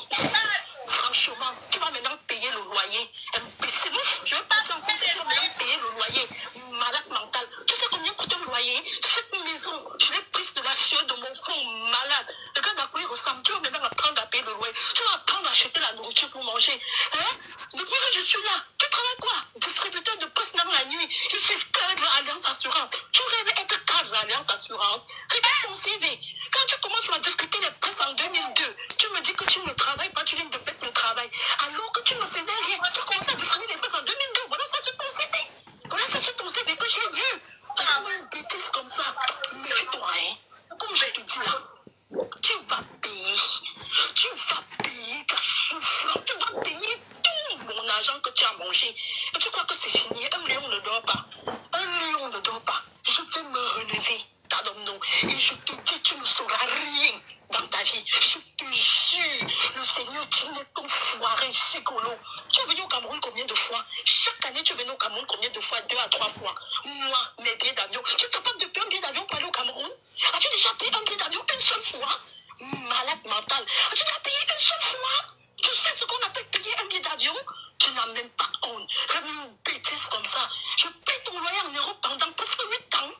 Franchement, tu vas maintenant payer le loyer. Imbécile, je ne vais pas dire encore que tu vas maintenant payer le loyer. Malade mental. Tu sais combien coûte le loyer? Cette maison, je l'ai prise de la sueur de mon fond malade. Regarde à quoi il ressemble. Tu vas maintenant apprendre à payer le loyer. Tu vas apprendre à acheter la nourriture pour manger. Hein? Depuis que je suis là, tu travailles quoi? Distributeur de poste dans la nuit. Je suis cadre à Alliance Assurance. Tu rêves être cadre à Alliance Assurance. Regarde ton CV. Quand tu commences à discuter les presses en 2002, tu me dis que tu ne travailles pas, tu viens de perdre le travail. Alors que tu ne faisais rien. Tu commences à distribuer les presses en 2002. Voilà ça sur ton CV. Voilà ça sur ton CV que j'ai vu. Regarde une bêtise comme ça. Méfie-toi, hein. Comme je te dis là, tu vas payer. Tu vas payer ta souffrance. Tu vas payer tout mon argent que tu as mangé. Et tu crois que c'est fini? Un lion ne dort pas. Un lion ne dort pas. Je vais me relever. Non. Et je te dis, tu ne sauras rien dans ta vie. Je te jure, le Seigneur, tu n'es qu'un foiré gigolo. Tu es venu au Cameroun combien de fois? Chaque année, tu es venu au Cameroun combien de fois? 2 à 3 fois. Moi, mes billets d'avion. Tu es capable de payer un billet d'avion pour aller au Cameroun? As-tu déjà payé un billet d'avion une seule fois? Malade mental. As-tu déjà payé une seule fois? Tu sais ce qu'on appelle payer un billet d'avion? Tu n'as même pas honte. J'ai une bêtise comme ça. Je paye ton loyer en Europe pendant presque 8 ans.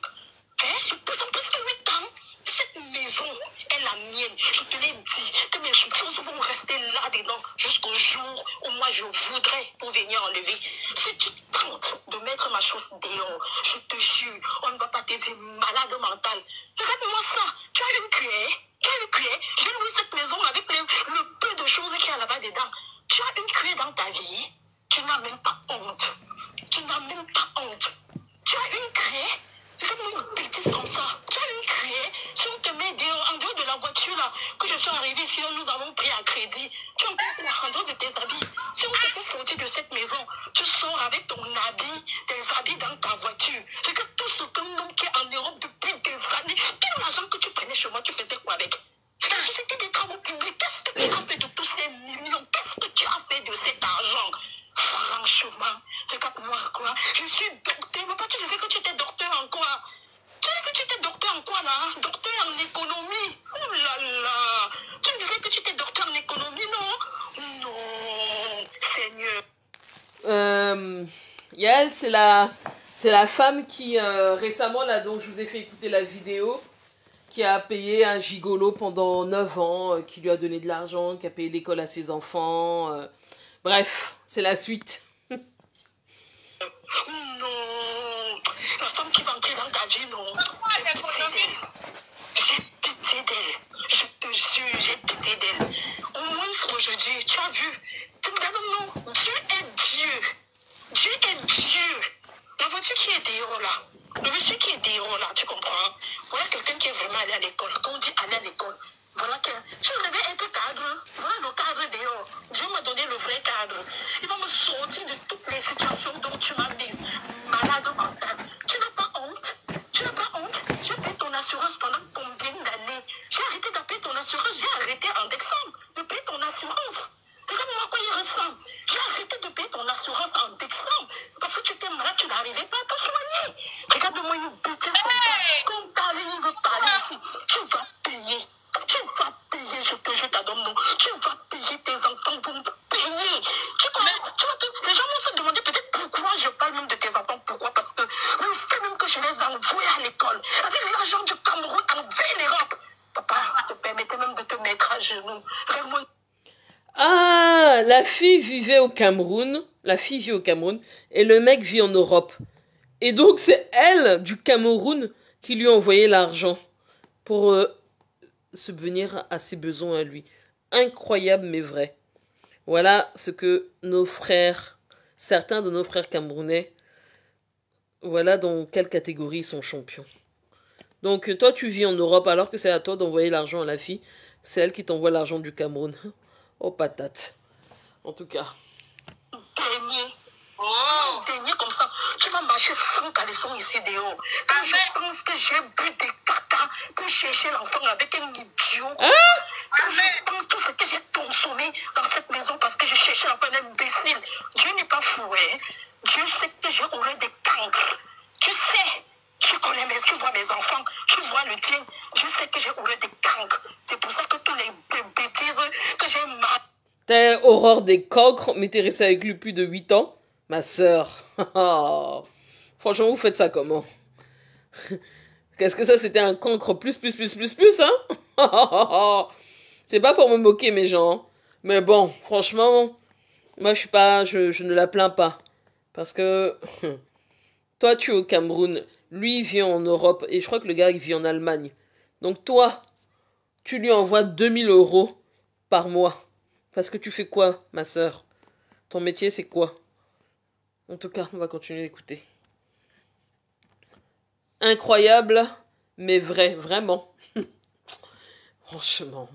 Je paye presque 8 ans. Cette maison est la mienne. Je te l'ai dit que mes choses vont rester là-dedans jusqu'au jour où moi je voudrais pour venir enlever. Si tu tentes de mettre ma chose dehors, je te jure, on ne va pas te dire malade mental. Regarde-moi ça. Tu as une cuillère. Tu as une cuillère. J'ai loué cette maison avec le peu de choses qu'il y a là-bas dedans. Tu as une cuillère dans ta vie. Tu n'as même pas honte. Tu n'as même pas honte. Tu as une cuillère. Fais-moi une bêtise comme ça. Tu as une cuillère. Si on te met dehors, en dehors de la voiture là, que je suis arrivée, sinon nous avons pris à crédit. Tu as encore quoi en dehors de tes habits? Si on te fait sortir de cette maison, tu sors avec ton habit, tes habits dans ta voiture. Regarde tout ce qu'un homme qui est en Europe depuis des années, tout l'argent que tu prenais chez moi, tu faisais quoi avec? La société des travaux publics, qu'est-ce que tu as fait de tous ces millions? Qu'est-ce que tu as fait de cet argent? Franchement, regarde-moi quoi. Je suis docteur. Mais pas tu disais que tu étais docteur en quoi? Tu disais que tu étais docteur en quoi là? Docteur en économie. Oh là là. Tu me disais que tu étais docteur en économie, non? Non, Seigneur. Yael, c'est la femme qui, récemment, là, dont je vous ai fait écouter la vidéo, qui a payé un gigolo pendant 9 ans, qui lui a donné de l'argent, qui a payé l'école à ses enfants. Bref, c'est la suite. Non, la femme qui va entrer dans ta vie, non. J'ai pitié d'elle. Je te jure, j'ai pitié d'elle. Au moins aujourd'hui, tu as vu. Regarde-nous, Dieu est Dieu. Dieu est Dieu. La voiture qui est dehors là, le monsieur qui est dehors là, tu comprends? Voilà quelqu'un qui est vraiment allé à l'école. Quand on dit aller à l'école, voilà que je rêvais être cadre. Voilà le cadre dehors. Dieu m'a donné le vrai cadre. Il va me sortir de toutes les situations dont tu m'as mise. Malade mental. Tu n'as pas honte? Tu n'as pas honte? J'ai payé ton assurance pendant combien d'années? J'ai arrêté de payer ton assurance. J'ai arrêté en décembre de payer ton assurance. Regarde-moi à quoi il ressemble. J'ai arrêté de payer ton assurance en décembre parce que tu étais malade, tu n'arrivais pas à te soigner. Regarde-moi une bêtise comme ça. Quand il veut parler ici, tu vas payer. Tu vas payer, je te jure, non. Tu vas payer tes enfants, vont payer. Les gens vont se demander peut-être pourquoi je parle même de tes enfants. Pourquoi? Parce que le fait même que je les envoie à l'école, avec l'argent du Cameroun envers l'Europe. Papa, te permettais même de te mettre à genoux. Vraiment. Ah, la fille vit au Cameroun, et le mec vit en Europe. Et donc c'est elle, du Cameroun, qui lui a envoyé l'argent pour subvenir à ses besoins à lui. Incroyable mais vrai. Voilà ce que nos frères, certains de nos frères camerounais, voilà dans quelle catégorie ils sont champions. Donc toi, tu vis en Europe alors que c'est à toi d'envoyer l'argent à la fille. C'est elle qui t'envoie l'argent du Cameroun. Oh, patate. En tout cas. Dernier. Oh. Dernier comme ça. Tu vas marcher sans caleçon ici dehors. Quand je pense que j'ai bu des caca pour chercher l'enfant avec un idiot. Ah? Quand je pense tout ce que j'ai consommé dans cette maison parce que je cherchais l'enfant un imbécile. Dieu n'est pas fou, hein. Dieu sait que j'aurai des cancres. Tu sais. Tu connais tu vois mes enfants, tu vois le tien. Je sais que j'aurai des cancres. C'est pour ça que tous les bêtises que j'ai mal. T'as horreur des cancres, mais t'es restée avec lui plus de 8 ans? Ma sœur. Franchement, vous faites ça comment? Qu'est-ce que ça, c'était un cancre plus, hein? C'est pas pour me moquer, mes gens. Mais bon, franchement, moi, je ne la plains pas. Parce que toi, tu es au Cameroun. Lui, il vit en Europe. Et je crois que le gars, il vit en Allemagne. Donc toi, tu lui envoies 2 000 € par mois. Parce que tu fais quoi, ma sœur? Ton métier, c'est quoi? En tout cas, on va continuer d'écouter. Incroyable, mais vrai, vraiment. Franchement.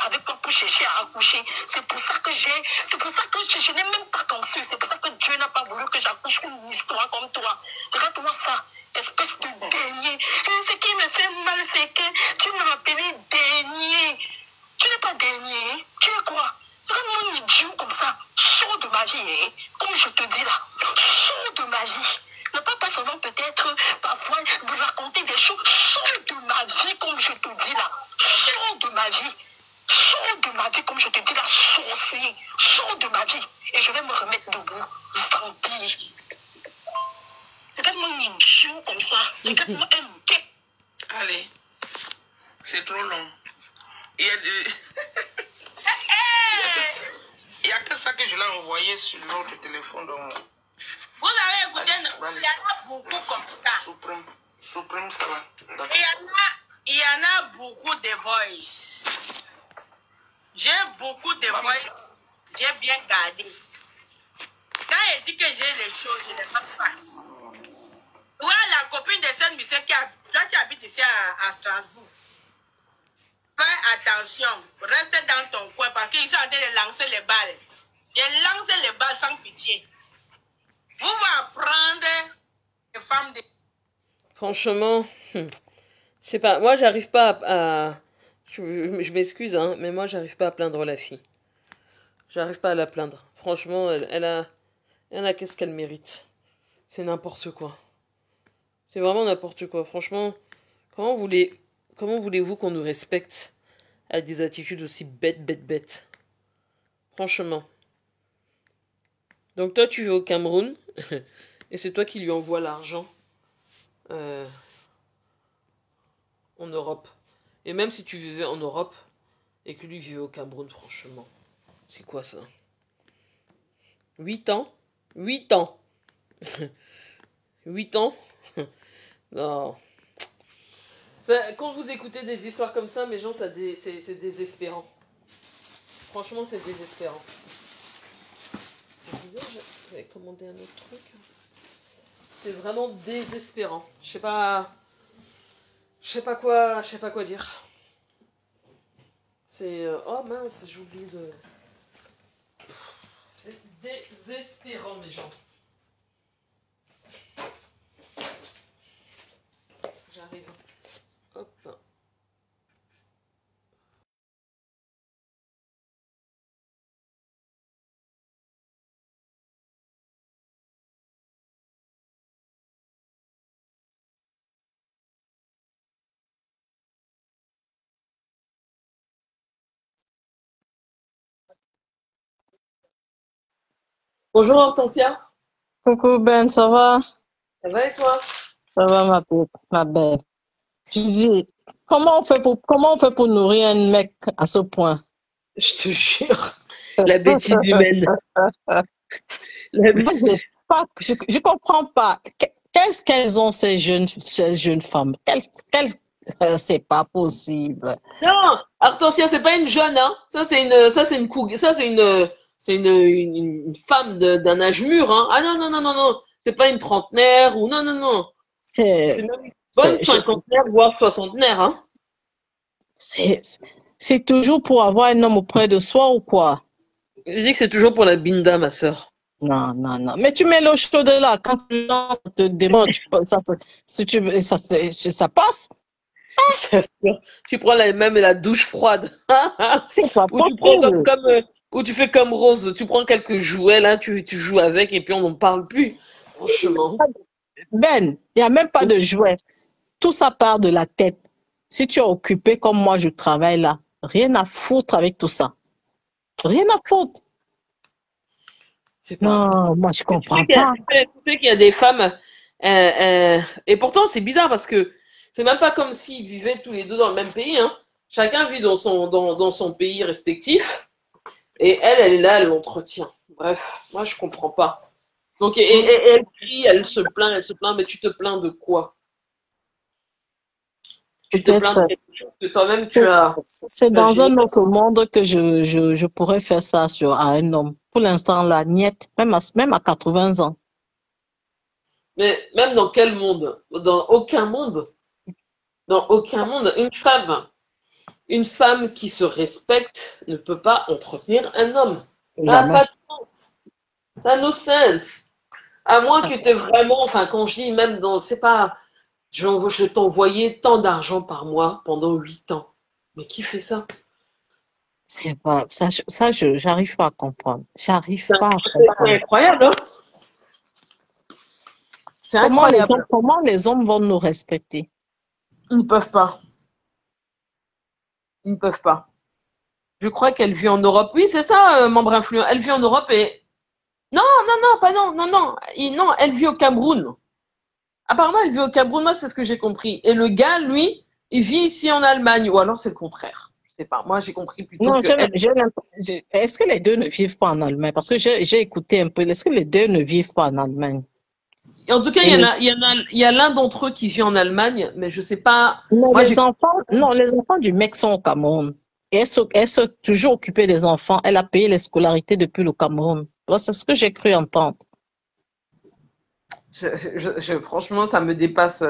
Avec toi pour chercher à accoucher. C'est pour ça que je n'ai même pas conçu. C'est pour ça que Dieu n'a pas voulu que j'accouche une histoire comme toi. Regarde-moi ça. Espèce de dernier. Et ce qui me fait mal, c'est que tu m'as appelé dernier. Tu n'es pas dernier. Tu es quoi? Regarde-moi un idiot comme ça. Sors de ma vie, hein. Comme je te dis là. Sors de ma vie. Ne pas seulement peut-être parfois vous raconter des choses. Sors de ma vie, comme je te dis là. Sors de ma vie. Sors de ma vie, comme je te dis là, sorcier. Sors de ma vie. Et je vais me remettre debout. Vampire. Regarde-moi un idiot comme ça. Regarde-moi un guet. Allez. C'est trop long. Il y a de... Il n'y a que ça que je l'ai envoyé sur l'autre téléphone. Donc... Vous avez écouté, il y en a beaucoup comme ça. Suprême, ça va. Il y en a beaucoup de voice. J'ai beaucoup de voice. J'ai bien gardé. Quand elle dit que j'ai les choses, je ne les passe pas. Toi, la copine de cette monsieur toi qui habites ici à Strasbourg. Fais attention. Reste dans ton coin parce qu'ils sont en train de lancer les balles. Ils lancent les balles sans pitié. Vous va apprendre les femmes de... Franchement, je sais pas. Moi, j'arrive pas je m'excuse, hein, mais moi, j'arrive pas à plaindre la fille. J'arrive pas à la plaindre. Franchement, elle a qu'est-ce qu'elle mérite. C'est n'importe quoi. C'est vraiment n'importe quoi. Franchement, comment voulez-vous qu'on nous respecte avec des attitudes aussi bêtes? Franchement. Donc toi, tu vas au Cameroun, et c'est toi qui lui envoies l'argent en Europe. Et même si tu vivais en Europe, et que lui vivait au Cameroun, franchement, c'est quoi ça? 8 ans? 8 ans 8 ans? Non. Quand vous écoutez des histoires comme ça, mes gens, c'est désespérant. Franchement, c'est désespérant. Je disais, j'avais commandé un autre truc. C'est vraiment désespérant. Je sais pas quoi dire. C'est oh mince, j'ai oublié de. C'est désespérant, mes gens. J'arrive. Hop. Bonjour Hortensia. Coucou Ben, ça va? Ça va et toi? Ça va ma belle. Je dis, comment on fait pour nourrir un mec à ce point? Je te jure. La bêtise humaine. Moi, je comprends pas. Qu'est-ce qu'elles ont ces jeunes femmes? C'est pas possible. Non, attention, c'est pas une jeune, hein. C'est une femme d'un âge mûr, hein. Ah non, non, non, non, non. C'est pas une trentenaire ou non, non, non. C'est C'est, même une bonne c'est, je- cinquantenaire, voire soixantenaire, hein. c'est, c'est toujours pour avoir un homme auprès de soi ou quoi? Je dis que c'est toujours pour la binda, ma sœur. Non, non, non. Mais tu mets l'eau chaude là, quand tu lances, ça te démonte, si tu veux, ça passe. Tu prends même la douche froide. C'est pas Ou tu prends possible. ou tu fais comme Rose, tu prends quelques jouets là, tu joues avec et puis on n'en parle plus. Franchement. Ben, il n'y a même pas de jouet. Tout ça part de la tête. Si tu es occupé comme moi, je travaille là, rien à foutre avec tout ça. Rien à foutre. Je sais pas. Non, moi, je Mais comprends pas. tu sais qu'il y a des femmes, et pourtant c'est bizarre parce que c'est même pas comme s'ils vivaient tous les deux dans le même pays, hein. Chacun vit dans son pays respectif et elle est là, elle l'entretient. Bref, moi je comprends pas. Donc elle crie, elle se plaint, mais tu te plains de quoi? Tu te plains de Peut-être, quelque chose que toi-même c'est c'est tu as dans géré. un autre monde que je pourrais faire ça à un homme. Pour l'instant, la niette, même à 80 ans. Mais même dans quel monde? Dans aucun monde. Dans aucun monde. Une femme qui se respecte ne peut pas entretenir un homme. Ça n'a Jamais. pas de sens. Ça n'a no sense. À moins que tu aies vraiment, enfin, quand je dis même dans, c'est pas, je t'envoyais tant d'argent par mois pendant 8 ans. Mais qui fait ça? C'est pas, j'arrive pas à comprendre. J'arrive pas à C'est comprendre. incroyable, hein? C'est incroyable. Comment les hommes vont nous respecter? Ils ne peuvent pas. Ils ne peuvent pas. Je crois qu'elle vit en Europe. Oui, c'est ça, membre influent. Elle vit en Europe et. Non, non, non, pas non, non, non. Non, elle vit au Cameroun. Apparemment, elle vit au Cameroun, moi, c'est ce que j'ai compris. Et le gars, lui, il vit ici en Allemagne. Ou alors c'est le contraire. Je sais pas. Moi, j'ai compris plutôt Non, que elle. est-ce que les deux ne vivent pas en Allemagne? Parce que j'ai écouté un peu. Est-ce que les deux ne vivent pas en Allemagne? Et en tout cas, Et le- il y a l'un d'entre eux qui vit en Allemagne, mais je sais pas. non, Moi, j'ai. les enfants du mec sont au Cameroun. Et elle s'est toujours occupée des enfants. Elle a payé les scolarités depuis le Cameroun. Voilà, c'est ce que j'ai cru entendre. Franchement, ça me dépasse,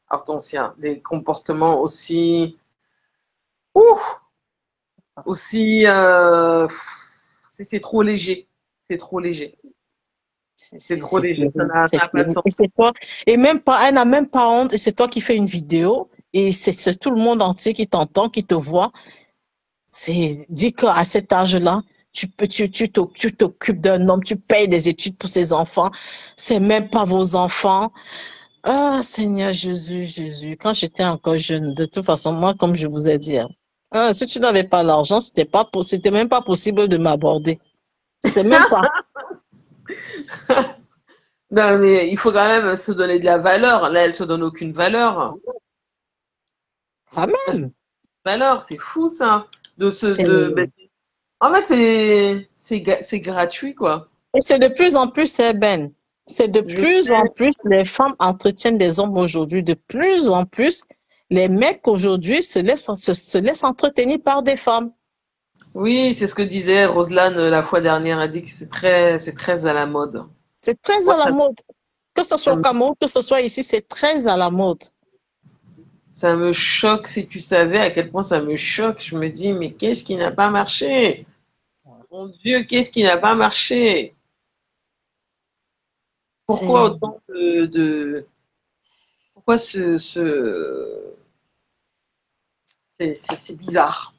Hortensia. Des comportements aussi. Ouh, aussi. C'est trop léger. C'est trop léger. C'est trop léger. Ça n'a pas de sens. Et c'est toi, et même pas, elle n'a même pas honte, et c'est toi qui fais une vidéo, et c'est tout le monde entier qui t'entend, qui te voit. C'est dit qu'à cet âge-là, tu t'occupes d'un homme, tu payes des études pour ses enfants, c'est même pas vos enfants. Ah, Seigneur Jésus, Jésus, quand j'étais encore jeune, de toute façon, moi, comme je vous ai dit, si tu n'avais pas l'argent, c'était même pas possible de m'aborder. C'était même pas. Non, mais il faut quand même se donner de la valeur. Là, elle se donne aucune valeur. Quand même. Valeur, c'est fou ça. C'est, Ben, en fait, c'est gratuit, quoi. et c'est de plus en plus, Ben. C'est de Je plus sais. en plus, les femmes entretiennent des hommes aujourd'hui. De plus en plus, les mecs aujourd'hui se laissent entretenir par des femmes. Oui, c'est ce que disait Roselane la fois dernière. Elle dit que c'est très à la mode. C'est très Moi, à la mode. Que ce soit ça au me, Cameroun, que ce soit ici, c'est très à la mode. ça me choque si tu savais à quel point ça me choque. Je me dis, mais qu'est-ce qui n'a pas marché? Mon Dieu, qu'est-ce qui n'a pas marché? Pourquoi C'est, autant pourquoi c'est bizarre.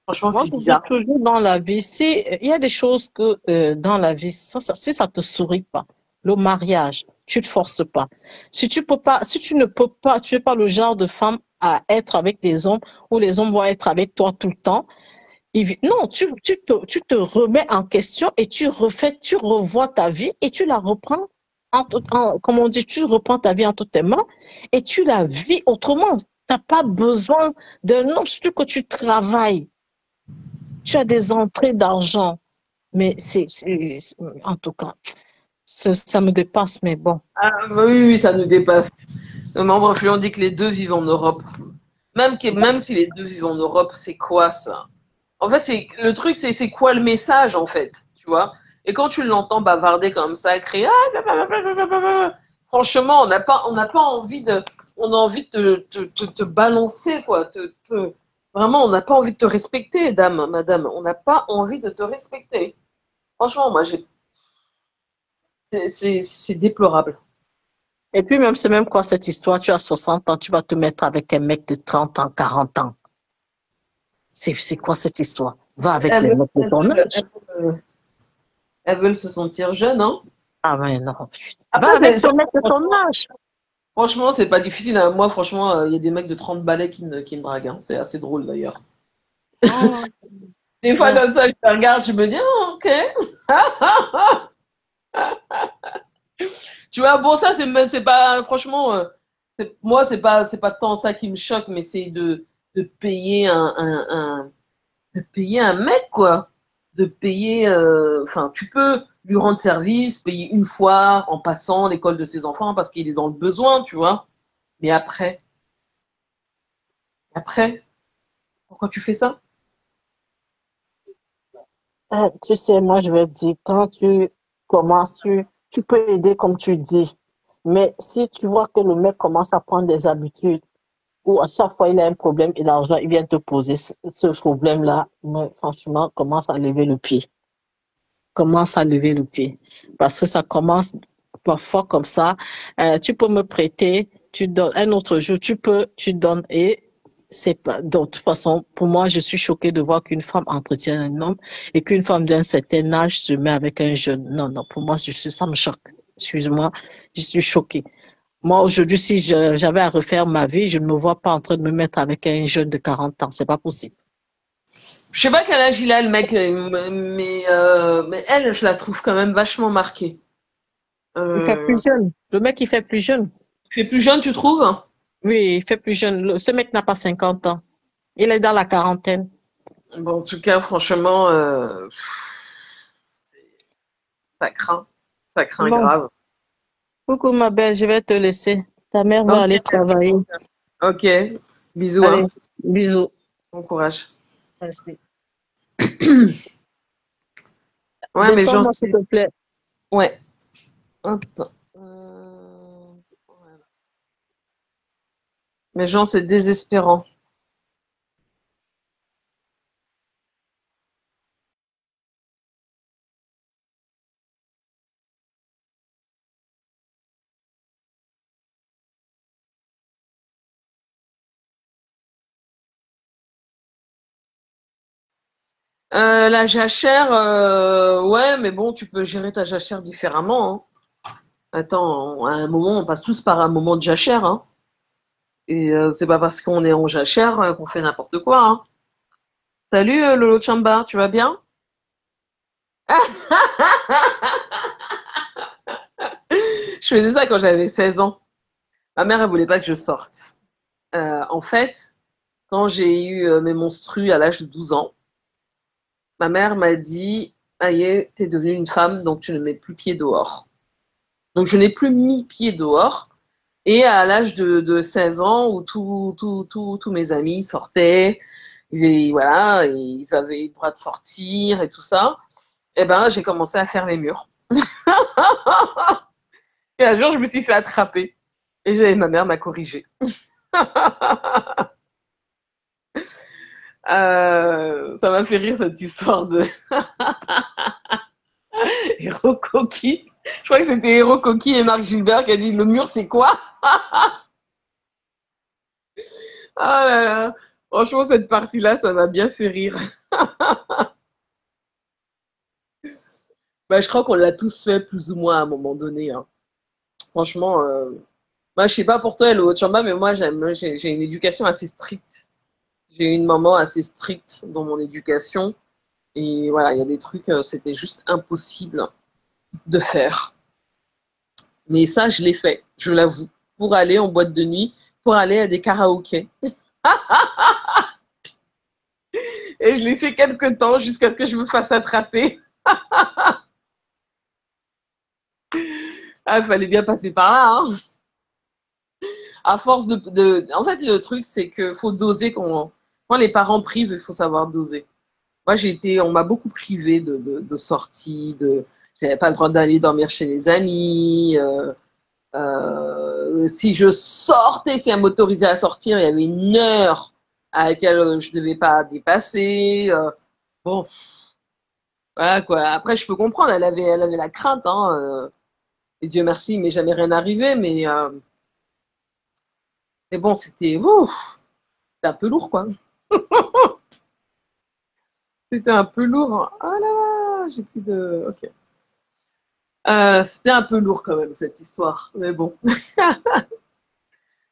Franchement, moi, c'est je dis bizarre. toujours dans la vie, si il y a des choses que dans la vie, si ça te sourit pas, le mariage, tu te forces pas. Si tu peux pas, si tu ne peux pas, tu es pas le genre de femme à être avec des hommes où les hommes vont être avec toi tout le temps. Non, tu te remets en question et tu revois ta vie et tu la reprends, comme on dit, tu reprends ta vie entre tes mains et tu la vis autrement. Tu n'as pas besoin d'un homme, surtout que tu travailles. Tu as des entrées d'argent. Mais en tout cas, ça me dépasse, mais bon. Ah, bah oui, oui, ça nous dépasse. Le membre influent dit que les deux vivent en Europe. Même si les deux vivent en Europe, c'est quoi ça? En fait, le truc, c'est quoi le message, en fait, tu vois? Et quand tu l'entends bavarder comme ça, crier, franchement, on n'a pas envie on a envie de te balancer, quoi. Vraiment, on n'a pas envie de te respecter, dame, madame. On n'a pas envie de te respecter. Franchement, moi, c'est déplorable. Et puis même, c'est même quoi cette histoire? Tu as 60 ans, tu vas te mettre avec un mec de 30 ans, 40 ans. C'est quoi cette histoire? Va avec Elles les veulent, mecs de elles ton veulent- âge. elles veulent se sentir jeunes, hein. Ah mais non, putain. Va Après, avec le mec de ton âge. franchement, c'est pas difficile, hein. Moi, franchement, il y a des mecs de 30 balais qui me draguent, hein. C'est assez drôle, d'ailleurs. Ah, Des fois, bon. comme ça, je te regarde, je me dis, ah, ok. Tu vois, bon, ça, c'est pas, franchement, moi, c'est pas tant ça qui me choque, mais c'est de payer de payer un mec, quoi. De payer, enfin, tu peux lui rendre service, payer une fois en passant l'école de ses enfants parce qu'il est dans le besoin, tu vois. Mais après, pourquoi tu fais ça? Tu sais, moi, je vais te dire, quand tu commences, tu peux aider comme tu dis. Mais si tu vois que le mec commence à prendre des habitudes, ou à chaque fois il a un problème et l'argent, il vient te poser ce problème-là, mais franchement, commence à lever le pied. Commence à lever le pied. Parce que ça commence parfois comme ça. Tu peux me prêter, tu donnes un autre jour, tu donnes et c'est pas. De toute façon, pour moi, je suis choquée de voir qu'une femme entretient un homme et qu'une femme d'un certain âge se met avec un jeune. Non, non, pour moi, ça me choque. Excuse-moi, je suis choquée. Moi, aujourd'hui, si j'avais à refaire ma vie, je ne me vois pas en train de me mettre avec un jeune de 40 ans. C'est pas possible. Je sais pas quel âge il a, le mec, mais elle, je la trouve quand même vachement marquée. Il fait Euh, plus jeune. Le mec, il fait plus jeune. tu es plus jeune, tu trouves? Oui, il fait plus jeune. Ce mec n'a pas 50 ans. Il est dans la quarantaine. Bon, en tout cas, franchement, ça craint. Ça craint Bon, grave. coucou ma belle, je vais te laisser. Ta mère va Ok, aller travailler. ok. Bisous, Allez, hein. bisous. Bon courage. Merci. Ouais, mais genre, Descends-moi, s'il te plaît. ouais. Hop. Voilà. Mais genre, c'est désespérant. La jachère, ouais, mais bon, tu peux gérer ta jachère différemment, hein. Attends, à un moment, on passe tous par un moment de jachère, hein. Et c'est pas parce qu'on est en jachère qu'on fait n'importe quoi, hein. Salut Lolo Chamba, tu vas bien? Je faisais ça quand j'avais 16 ans. Ma mère, elle voulait pas que je sorte. En fait, quand j'ai eu mes menstrues à l'âge de 12 ans, ma mère m'a dit, aïe, t'es devenue une femme, donc tu ne mets plus pied dehors. Donc je n'ai plus mis pied dehors. Et à l'âge de 16 ans, où tous mes amis sortaient, voilà, ils avaient le droit de sortir et tout ça, eh ben, j'ai commencé à faire les murs. Et un jour, je me suis fait attraper. Et ma mère m'a corrigée. Ça m'a fait rire cette histoire de Héros Coquille. Je crois que c'était Héros Coquille et Marc Gilbert qui a dit le mur c'est quoi? Ah là là. Franchement, cette partie-là, ça m'a bien fait rire. Bah, je crois qu'on l'a tous fait plus ou moins à un moment donné, hein. Franchement, moi, je sais pas pour toi, le Chamba, mais moi, j'ai une éducation assez stricte. J'ai eu une maman assez stricte dans mon éducation. Et voilà, il y a des trucs, c'était juste impossible de faire. Mais ça, je l'ai fait, je l'avoue, pour aller en boîte de nuit, pour aller à des karaokés. Et je l'ai fait quelques temps jusqu'à ce que je me fasse attraper. Ah, il fallait bien passer par là, hein. À force En fait, le truc, c'est qu'il faut doser quand les parents privent, il faut savoir doser. Moi, on m'a beaucoup privé de sorties, j'avais pas le droit d'aller dormir chez les amis. Si je sortais, si elle m'autorisait à sortir, il y avait une heure à laquelle je ne devais pas dépasser. Bon, voilà quoi. Après, je peux comprendre, elle avait la crainte, hein. Et Dieu merci, il m'est jamais rien arrivé, mais bon, c'était un peu lourd, quoi. C'était un peu lourd. Ah là, j'ai plus de. Ok. C'était un peu lourd quand même cette histoire, mais bon.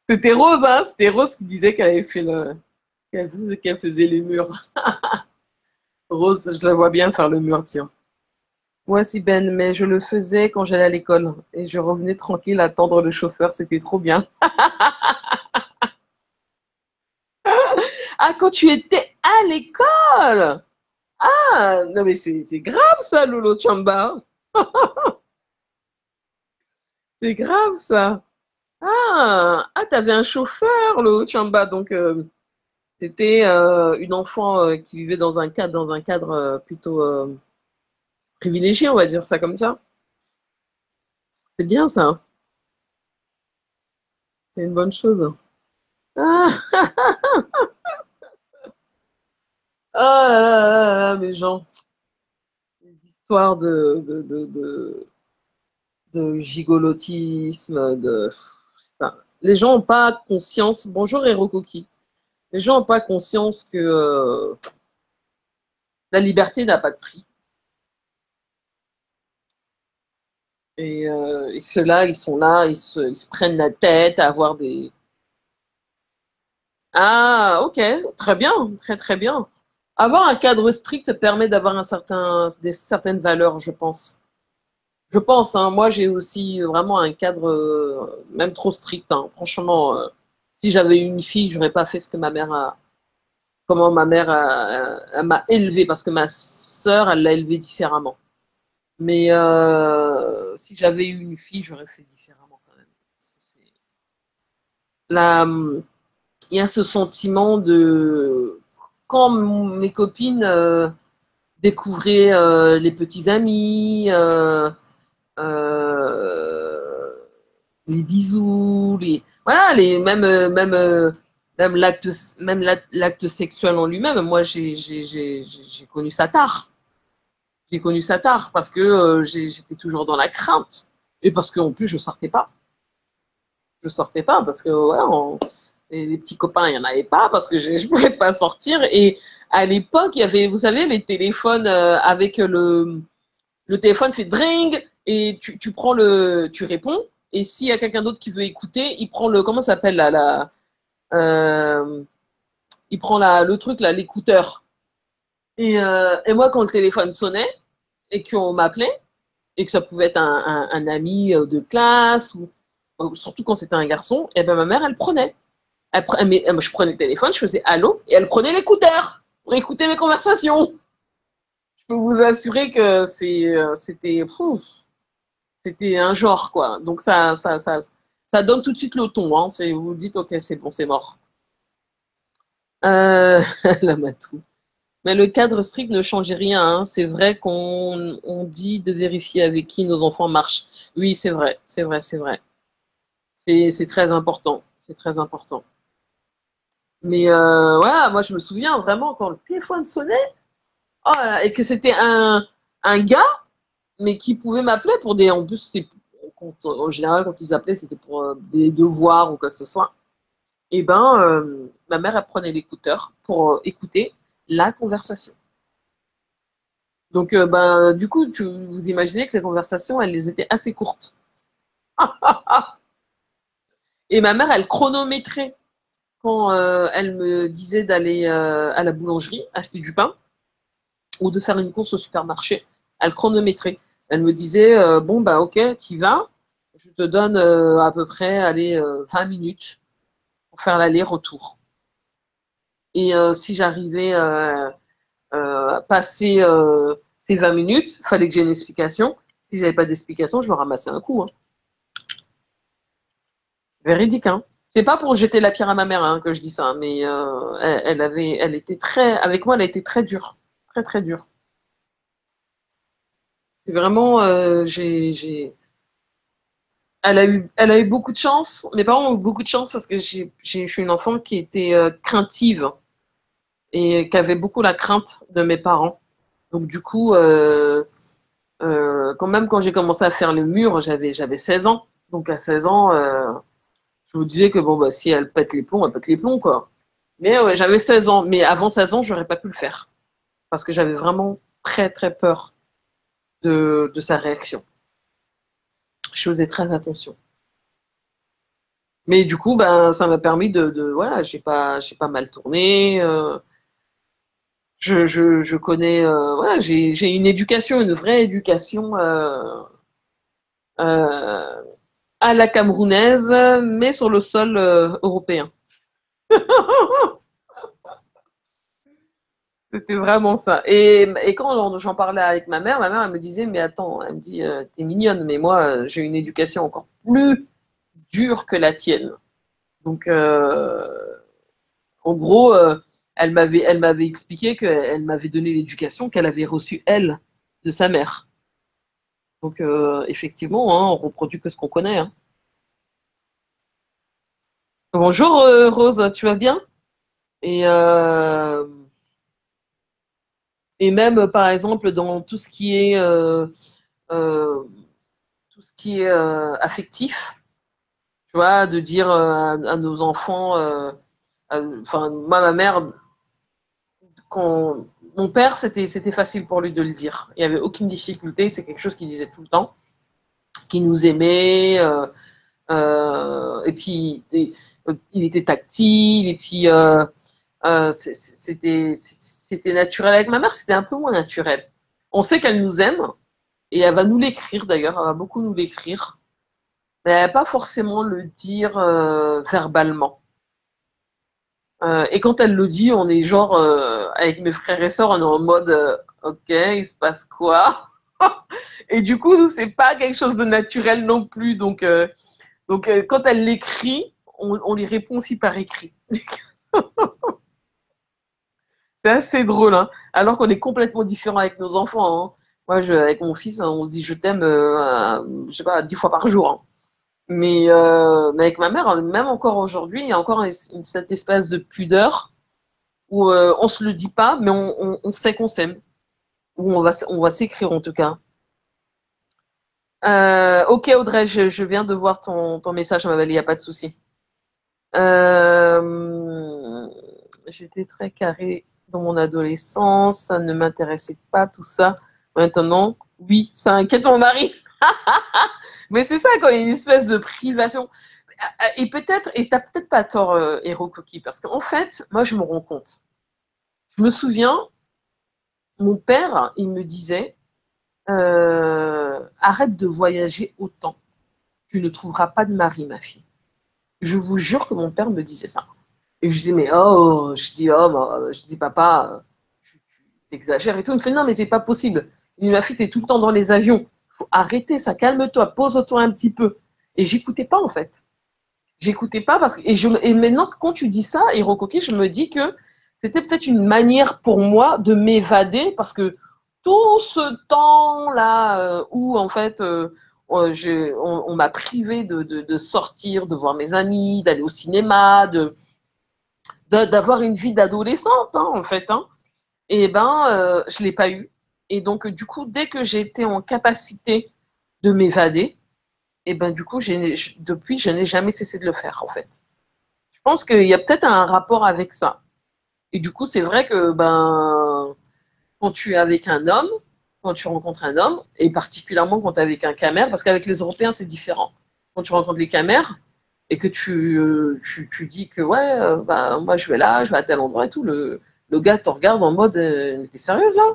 C'était Rose, hein. C'était Rose qui disait qu'elle avait fait qu'elle faisait les murs. Rose, je la vois bien faire le mur, tiens. Moi aussi Ben, mais je le faisais quand j'allais à l'école et je revenais tranquille attendre le chauffeur, c'était trop bien. Ah, quand tu étais à l'école! Ah, non mais c'est grave ça, Lolo Chamba. C'est grave ça. T'avais un chauffeur, Lolo Chamba, donc c'était une enfant qui vivait dans un cadre plutôt privilégié, on va dire ça comme ça. C'est bien ça, c'est une bonne chose. Ah, ah là là là là, mes gens, les histoires de gigolotisme, enfin, les gens n'ont pas conscience. Bonjour Hirokoki. Les gens n'ont pas conscience que la liberté n'a pas de prix. Et ceux-là, ils sont là, ils se prennent la tête à avoir des. Ah, ok, très bien, très très bien. Avoir un cadre strict permet d'avoir certaines valeurs, je pense. Je pense, hein, moi j'ai aussi vraiment un cadre même trop strict, hein. Franchement, si j'avais eu une fille, j'aurais pas fait ce que comment ma mère elle m'a élevée, parce que ma sœur, elle l'a élevée différemment. Mais si j'avais eu une fille, j'aurais fait différemment quand même. Là, il y a ce sentiment de quand mes copines découvraient les petits amis, euh, les bisous, voilà, même l'acte sexuel en lui-même. Moi, j'ai connu ça tard. J'ai connu ça tard parce que j'étais toujours dans la crainte et parce qu'en plus je sortais pas. Je sortais pas parce que les petits copains il y en avait pas parce que je pouvais pas sortir. Et à l'époque il y avait, vous savez, les téléphones avec le téléphone fait dring et tu réponds, et s'il y a quelqu'un d'autre qui veut écouter, il prend comment ça s'appelle là, euh, il prend le truc là, l'écouteur. Et moi quand le téléphone sonnait et qu'on m'appelait et que ça pouvait être un ami de classe ou surtout quand c'était un garçon, et ben ma mère elle prenait. Je prenais le téléphone, je faisais allô et elle prenait l'écouteur pour écouter mes conversations. Je peux vous assurer que c'était un genre, quoi. Donc ça donne tout de suite le ton, hein. Vous vous dites, ok, c'est bon, c'est mort. La matou. Mais le cadre strict ne change rien, hein. C'est vrai qu'on dit de vérifier avec qui nos enfants marchent. Oui, c'est vrai, c'est vrai, c'est vrai. C'est très important, c'est très important. Mais voilà, moi je me souviens vraiment quand le téléphone sonnait, oh là là, et que c'était un gars, mais qui pouvait m'appeler pour des. En plus, en général, quand ils appelaient, c'était pour des devoirs ou quoi que ce soit. Et ben, ma mère, elle prenait l'écouteur pour écouter la conversation. Donc, ben, du coup, vous imaginez que les conversations, elles étaient assez courtes. Et ma mère, elle chronométrait quand elle me disait d'aller à la boulangerie acheter du pain ou de faire une course au supermarché. Elle chronométrait. Elle me disait, bon, bah ok, tu vas, je te donne à peu près allez, 20 minutes pour faire l'aller-retour. Et si j'arrivais à passer ces 20 minutes, il fallait que j'ai une explication. Si j'avais pas d'explication, je me ramassais un coup, hein. Véridique, hein. C'est pas pour jeter la pierre à ma mère hein, que je dis ça, mais elle était très, avec moi, elle a été très dure, très très dure. C'est vraiment, elle a eu beaucoup de chance. Mes parents ont eu beaucoup de chance parce que je suis une enfant qui était craintive et qui avait beaucoup la crainte de mes parents. Donc du coup, quand même quand j'ai commencé à faire le mur, j'avais 16 ans. Donc à 16 ans, je me disais que bon bah si elle pète les plombs, elle pète les plombs quoi. Mais ouais, j'avais 16 ans. Mais avant 16 ans, j'aurais pas pu le faire parce que j'avais vraiment très très peur de sa réaction. Je faisais très attention. Mais du coup, ben, ça m'a permis voilà, j'ai pas mal tourné. Je connais, voilà, j'ai une éducation, une vraie éducation euh, à la camerounaise, mais sur le sol européen. C'était vraiment ça. Et quand j'en parlais avec ma mère, elle me disait, mais attends, elle me dit, t'es mignonne, mais moi, j'ai une éducation encore plus dure que la tienne. Donc, en gros, elle m'avait expliqué qu'elle m'avait donné l'éducation qu'elle avait reçue, elle, de sa mère. Donc, effectivement, hein, on reproduit que ce qu'on connaît. Hein. Bonjour, Rose, tu vas bien? Et, euh, et même, par exemple, dans euh, tout ce qui est affectif, tu vois, de dire à nos enfants, enfin, moi, ma mère, quand mon père, c'était facile pour lui de le dire. Il n'y avait aucune difficulté, c'est quelque chose qu'il disait tout le temps, qu'il nous aimait, et puis il était tactile, et puis c'était naturel avec ma mère, c'était un peu moins naturel. On sait qu'elle nous aime, et elle va nous l'écrire d'ailleurs, elle va beaucoup nous l'écrire, mais elle va pas forcément le dire verbalement. Et quand elle le dit, on est genre, avec mes frères et sœurs, on est en mode, ok, il se passe quoi? Et du coup, c'est pas quelque chose de naturel non plus. Donc quand elle l'écrit, on lui répond aussi par écrit. C'est assez drôle, hein. Alors qu'on est complètement différent avec nos enfants. Hein. Moi, avec mon fils, on se dit je t'aime, je sais pas, 10 fois par jour. Hein. Mais avec ma mère, même encore aujourd'hui, il y a encore cette espèce de pudeur où on se le dit pas, mais on sait qu'on s'aime. Ou on va s'écrire en tout cas. Ok Audrey, je viens de voir ton message, ma belle, il n'y a pas de souci. Euh, J'étais très carrée dans mon adolescence, ça ne m'intéressait pas tout ça. Maintenant, oui, ça inquiète mon mari. Mais c'est ça quand il y a une espèce de privation. Et t'as peut-être pas tort, Héros Coquille, parce qu'en fait, moi je me rends compte. Je me souviens, mon père, il me disait, arrête de voyager autant. Tu ne trouveras pas de mari, ma fille. Je vous jure que mon père me disait ça. Et je disais, mais oh, je dis, papa, tu exagères et tout. Il me fait, non, mais c'est pas possible. Il me dit, ma fille, t'es tout le temps dans les avions. Faut arrêter ça, calme-toi, pose-toi un petit peu. Et j'écoutais pas, en fait. J'écoutais pas parce que, et maintenant, quand tu dis ça, Hiro Koki, je me dis que c'était peut-être une manière pour moi de m'évader parce que tout ce temps-là où, en fait, on m'a privé de sortir, de voir mes amis, d'aller au cinéma, d'avoir une vie d'adolescente, hein, en fait. Hein. Et ben, je l'ai pas eu. Et donc, du coup, dès que j'ai été en capacité de m'évader, et ben, du coup, depuis, je n'ai jamais cessé de le faire, en fait. Je pense qu'il y a peut-être un rapport avec ça. Et du coup, c'est vrai que ben, quand tu es avec un homme, quand tu rencontres un homme, et particulièrement quand tu es avec un camère, parce qu'avec les Européens, c'est différent. Quand tu rencontres les camères, et que tu dis que ouais, bah, moi je vais là, je vais à tel endroit et tout, le gars te regarde en mode t'es sérieuse là?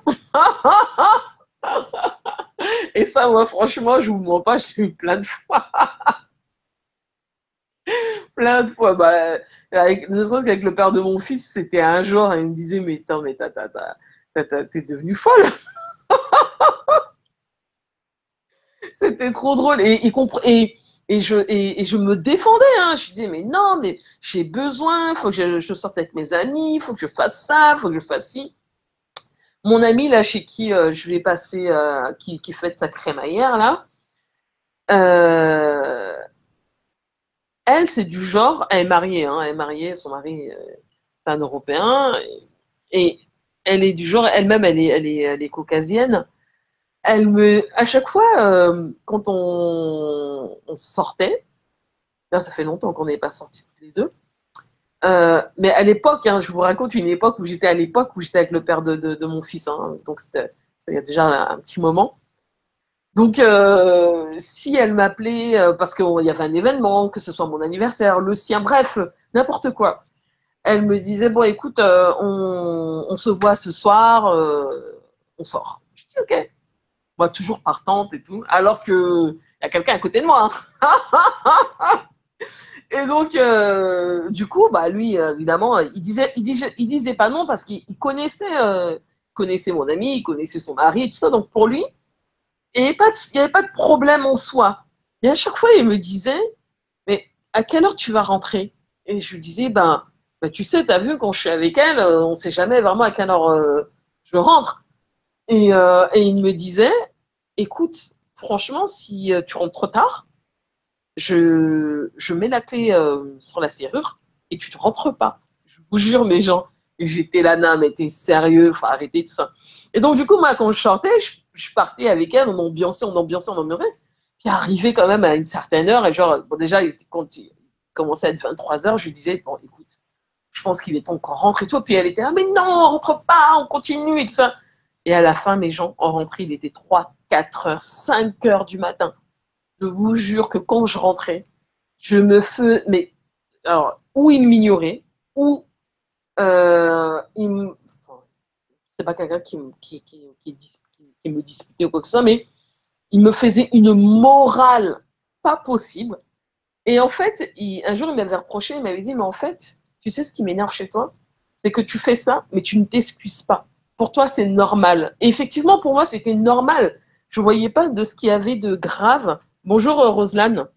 Et ça, moi franchement, je vous mens pas, je l'ai eu plein de fois. Plein de fois. Bah, ne serait-ce qu'avec le père de mon fils, c'était un jour, il me disait, mais attends, mais t'es devenue folle. C'était trop drôle. Et Et je me défendais, hein. Je disais, mais non, mais j'ai besoin, il faut que je sorte avec mes amis, il faut que je fasse ça, il faut que je fasse ci. Mon ami, là, chez qui je vais passer, qui fait sa crémaillère, là, euh, elle, c'est du genre, elle est mariée, hein, elle est mariée, son mari est un Européen, et elle est du genre, elle-même, elle est caucasienne. À chaque fois, quand on sortait, là, ça fait longtemps qu'on n'est pas sortis tous les deux, mais à l'époque, hein, je vous raconte une époque où j'étais avec le père de mon fils, hein, donc c'était il y a déjà un petit moment. Donc, si elle m'appelait parce qu'il y avait un événement, que ce soit mon anniversaire, le sien, bref, n'importe quoi, elle me disait, bon, écoute, on se voit ce soir, on sort. Je dis, ok. Moi, toujours partante et tout, alors que il y a quelqu'un à côté de moi. Hein. Et donc, du coup, bah, lui, évidemment, il disait pas non parce qu'il connaissait mon ami, il connaissait son mari et tout ça. Donc, pour lui, il n'y avait pas de problème en soi. Et à chaque fois, il me disait, mais à quelle heure tu vas rentrer? Et je lui disais, ben, tu sais, t'as vu, quand je suis avec elle, on sait jamais vraiment à quelle heure je rentre. Et il me disait, écoute, franchement, si tu rentres trop tard, je mets la clé sur la serrure et tu ne rentres pas. Je vous jure, mes gens. Et j'étais là, non, mais t'es sérieux, faut arrêter tout ça. Et donc, du coup, moi, quand je sortais, je partais avec elle, on ambiançait, on ambiançait, on ambiançait. Puis arrivé quand même à une certaine heure, et genre, bon, déjà, quand il commençait à être 23 heures, je lui disais, bon, écoute, je pense qu'il est temps qu'on rentre et tout. Puis elle était là, mais non, on rentre pas, on continue et tout ça. Et à la fin, mes gens, en rentrée, il était 3, 4 heures, 5 heures du matin. Je vous jure que quand je rentrais, je me fais, mais alors, ou il m'ignorait, ou enfin, c'est pas quelqu'un qui me disputait ou quoi que ce soit, mais il me faisait une morale pas possible. Et en fait, un jour, il m'avait reproché, il m'avait dit, mais en fait, tu sais ce qui m'énerve chez toi? C'est que tu fais ça, mais tu ne t'excuses pas. Pour toi, c'est normal. Et effectivement, pour moi, c'était normal. Je ne voyais pas de ce qu'il y avait de grave. Bonjour, Roselane,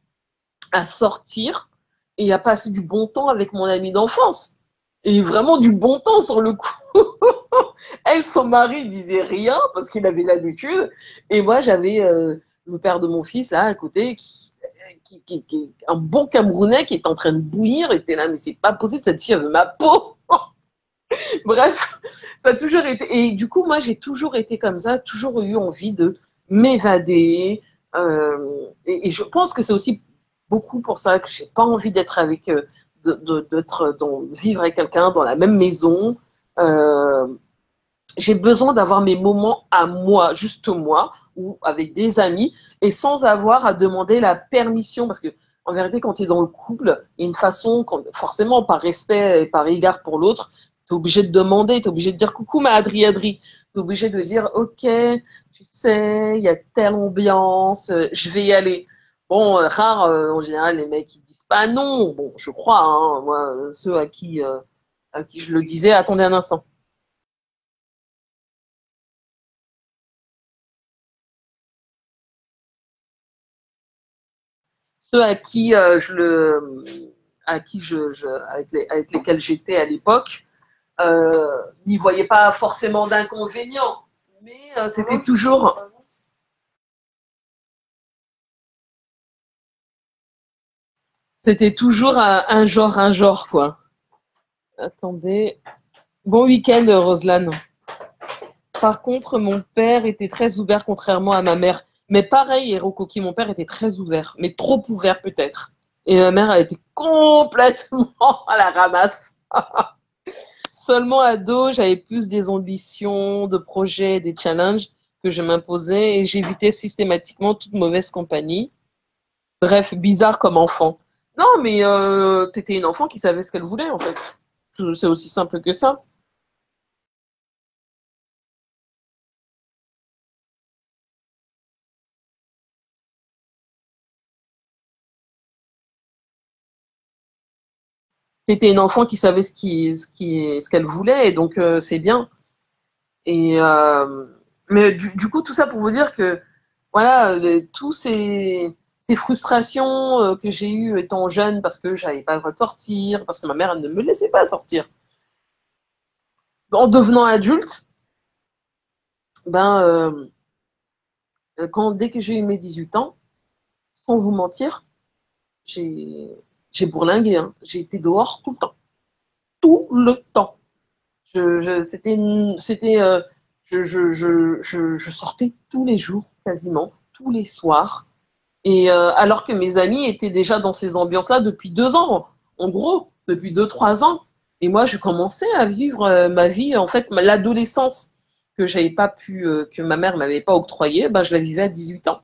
à sortir et à passer du bon temps avec mon ami d'enfance. Et vraiment du bon temps sur le coup. Elle, son mari, disait rien parce qu'il avait l'habitude. Et moi, j'avais le père de mon fils là à côté un bon Camerounais qui est en train de bouillir, était là, mais c'est pas possible, cette fille avait ma peau. Bref, ça a toujours été. Et du coup, moi, j'ai toujours été comme ça, toujours eu envie de m'évader. Et je pense que c'est aussi beaucoup pour ça que j'ai pas envie d'être avec, vivre avec quelqu'un dans la même maison. Euh, j'ai besoin d'avoir mes moments à moi, juste moi, ou avec des amis, et sans avoir à demander la permission, parce que en vérité, quand tu es dans le couple, il y a une façon, forcément par respect et par égard pour l'autre, tu es obligé de demander, tu es obligé de dire coucou ma Adri, tu es obligé de dire ok, tu sais, il y a telle ambiance, je vais y aller. Bon, rare, en général, les mecs ils disent pas non, bon, je crois, hein, moi, ceux à qui je le disais, attendez un instant. Ceux à qui avec lesquels j'étais à l'époque, n'y voyaient pas forcément d'inconvénients, mais c'était toujours un genre quoi. Attendez. Bon week-end, Roselane. Par contre, mon père était très ouvert, contrairement à ma mère. Mais pareil, Hirokoki, mon père était très ouvert, mais trop ouvert peut-être. Et ma mère a été complètement à la ramasse. Seulement ado, j'avais plus des ambitions, de projets, des challenges que je m'imposais et j'évitais systématiquement toute mauvaise compagnie. Bref, bizarre comme enfant. Non, mais t'étais une enfant qui savait ce qu'elle voulait en fait. C'est aussi simple que ça. T'étais une enfant qui savait ce qu'elle voulait et donc c'est bien. Et mais du coup, tout ça pour vous dire que voilà, tous ces ces frustrations que j'ai eues étant jeune parce que j'avais pas le droit de sortir, parce que ma mère elle ne me laissait pas sortir. En devenant adulte, ben, dès que j'ai eu mes 18 ans, sans vous mentir, j'ai, j'ai bourlingué. Hein. J'ai été dehors tout le temps. Tout le temps. C'était, je sortais tous les jours, quasiment, tous les soirs. Et alors que mes amis étaient déjà dans ces ambiances-là depuis 2 ans, en gros, depuis 2, 3 ans. Et moi, je commençais à vivre ma vie, en fait, l'adolescence que j'avais pas pu, que ma mère m'avait pas octroyée, ben, je la vivais à 18 ans.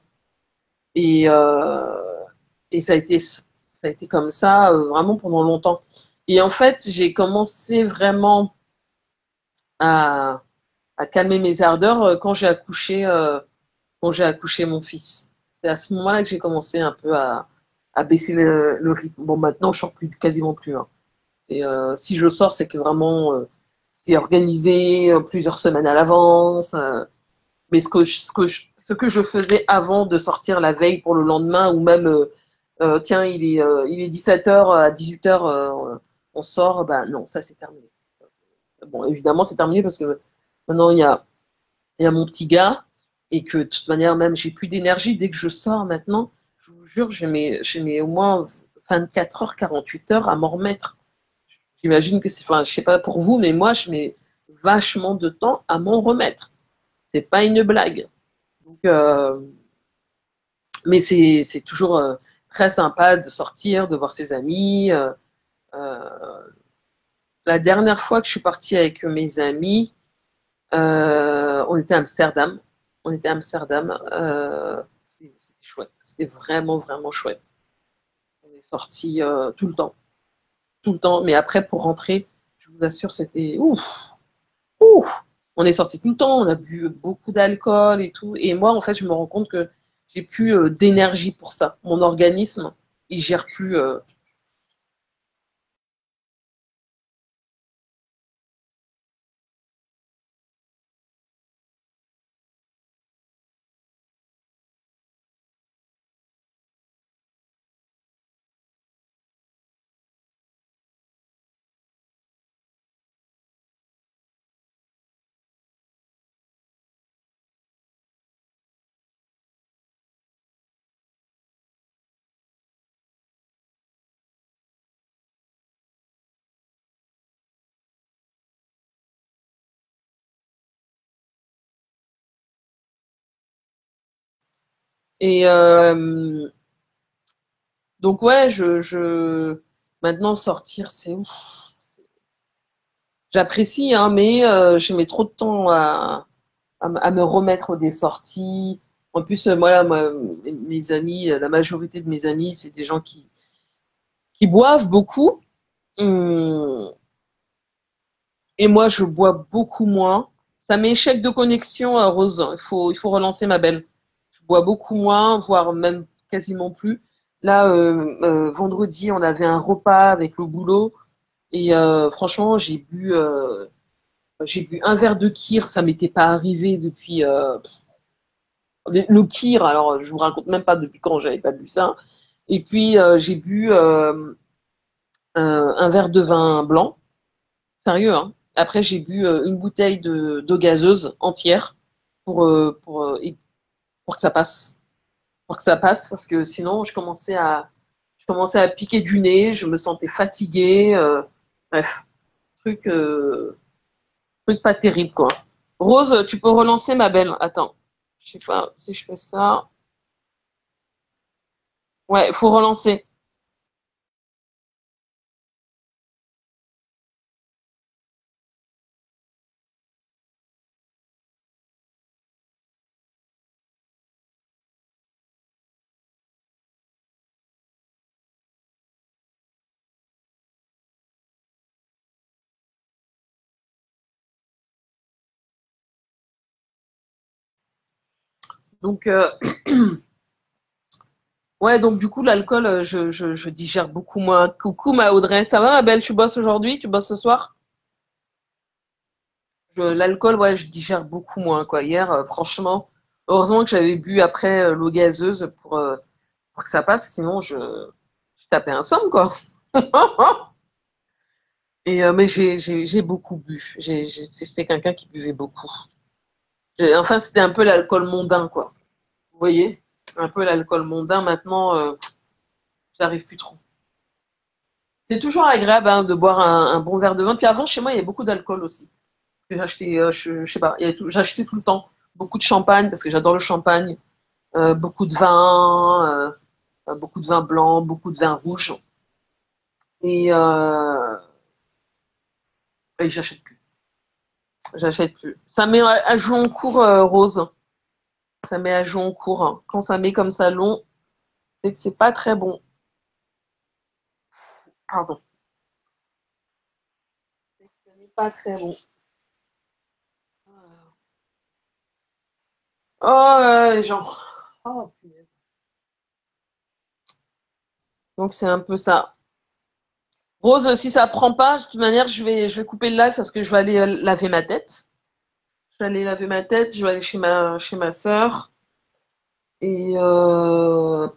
Et, et ça a été comme ça vraiment pendant longtemps. Et en fait, j'ai commencé vraiment à, à calmer mes ardeurs quand j'ai accouché mon fils. C'est à ce moment-là que j'ai commencé un peu à baisser le rythme. Bon, maintenant, je sors quasiment plus. Hein. Si je sors, c'est que vraiment, c'est organisé plusieurs semaines à l'avance. Mais ce que je faisais avant de sortir la veille pour le lendemain, ou même, tiens, il est 17h, à 18h, on sort, ben non, ça c'est terminé. Bon, évidemment, c'est terminé parce que maintenant, il y a mon petit gars, et que de toute manière, même, j'ai plus d'énergie. Dès que je sors maintenant, je vous jure, je mets au moins 24 heures, 48 heures à m'en remettre. J'imagine que c'est, enfin, je sais pas pour vous, mais moi, je mets vachement de temps à m'en remettre. C'est pas une blague. Donc, mais c'est toujours très sympa de sortir, de voir ses amis. Euh, la dernière fois que je suis partie avec mes amis, on était à Amsterdam. On était à Amsterdam. C'était chouette. C'était vraiment, vraiment chouette. On est sortis tout le temps. Tout le temps. Mais après, pour rentrer, je vous assure, c'était ouf. Ouf. On est sortis tout le temps. On a bu beaucoup d'alcool et tout. Et moi, en fait, je me rends compte que j'ai plus d'énergie pour ça. Mon organisme, il gère plus. Et donc, ouais, maintenant, sortir, c'est ouf. J'apprécie, hein, mais je mets trop de temps à me remettre des sorties. En plus, moi, mes amis, la majorité de mes amis, c'est des gens qui boivent beaucoup. Hum, Et moi, je bois beaucoup moins. Ça m'échec de connexion, Rose. Il faut relancer ma belle. Je bois beaucoup moins, voire même quasiment plus. Là, vendredi, on avait un repas avec le boulot. Et franchement, j'ai bu un verre de kir. Ça m'était pas arrivé depuis le kir. Alors, je vous raconte même pas depuis quand j'avais pas bu ça. Et puis, j'ai bu un verre de vin blanc. Sérieux, hein. Après, j'ai bu une bouteille d'eau gazeuse entière pour que ça passe. Pour que ça passe, parce que sinon, je commençais à piquer du nez, je me sentais fatiguée. Bref, truc, euh, truc pas terrible, quoi. Rose, tu peux relancer ma belle. Attends, je sais pas si je fais ça. Ouais, il faut relancer. Donc, ouais, donc du coup, l'alcool, je digère beaucoup moins. Coucou, ma Audrey. Ça va, ma belle? Tu bosses aujourd'hui? Tu bosses ce soir? L'alcool, ouais, je digère beaucoup moins, quoi. Hier, franchement, heureusement que j'avais bu après l'eau gazeuse pour que ça passe, sinon je tapais un somme, quoi. Mais j'ai beaucoup bu. J'étais quelqu'un qui buvait beaucoup. Enfin, c'était un peu l'alcool mondain, quoi. Vous voyez? Un peu l'alcool mondain. Maintenant, j'arrive plus trop. C'est toujours agréable hein, de boire un bon verre de vin. Puis avant, chez moi, il y avait beaucoup d'alcool aussi. J'achetais, je sais pas, j'achetais tout le temps beaucoup de champagne parce que j'adore le champagne, beaucoup de vin blanc, beaucoup de vin rouge. Et, euh, et j'achète plus. J'achète plus. Ça met à jouer en cours, Rose. Ça met à jouer en cours. Hein. Quand ça met comme ça long, c'est que c'est pas très bon. Pardon. C'est que ce n'est pas très bon. Oh, les gens. Oh, punaise. Donc c'est un peu ça. Rose, si ça prend pas, de toute manière, je vais couper le live parce que je vais aller laver ma tête. Je vais aller laver ma tête, je vais aller chez ma sœur. Et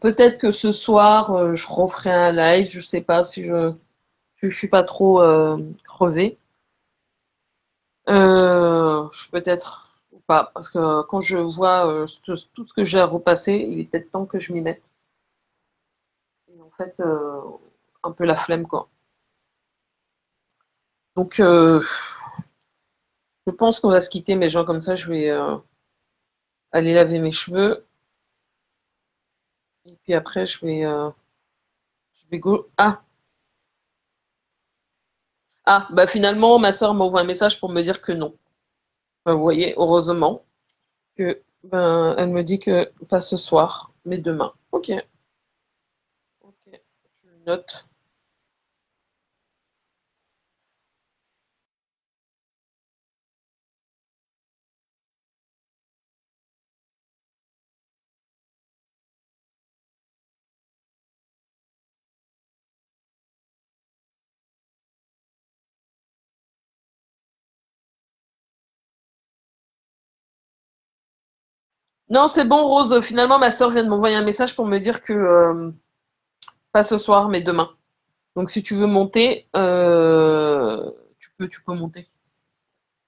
peut-être que ce soir, je referai un live. Je sais pas si je suis pas trop crevée. Peut-être ou pas, parce que quand je vois tout ce que j'ai à repasser, il est peut-être temps que je m'y mette. Et en fait, un peu la flemme, quoi. Donc, je pense qu'on va se quitter, mais genre comme ça, je vais aller laver mes cheveux. Et puis après, je vais go. Bah finalement, ma soeur m'envoie un message pour me dire que non. Bah, vous voyez, heureusement que ben elle me dit que pas ce soir, mais demain. Ok, ok, je note. Non, c'est bon, Rose. Finalement, ma soeur vient de m'envoyer un message pour me dire que pas ce soir, mais demain. Donc, si tu veux monter, tu peux monter.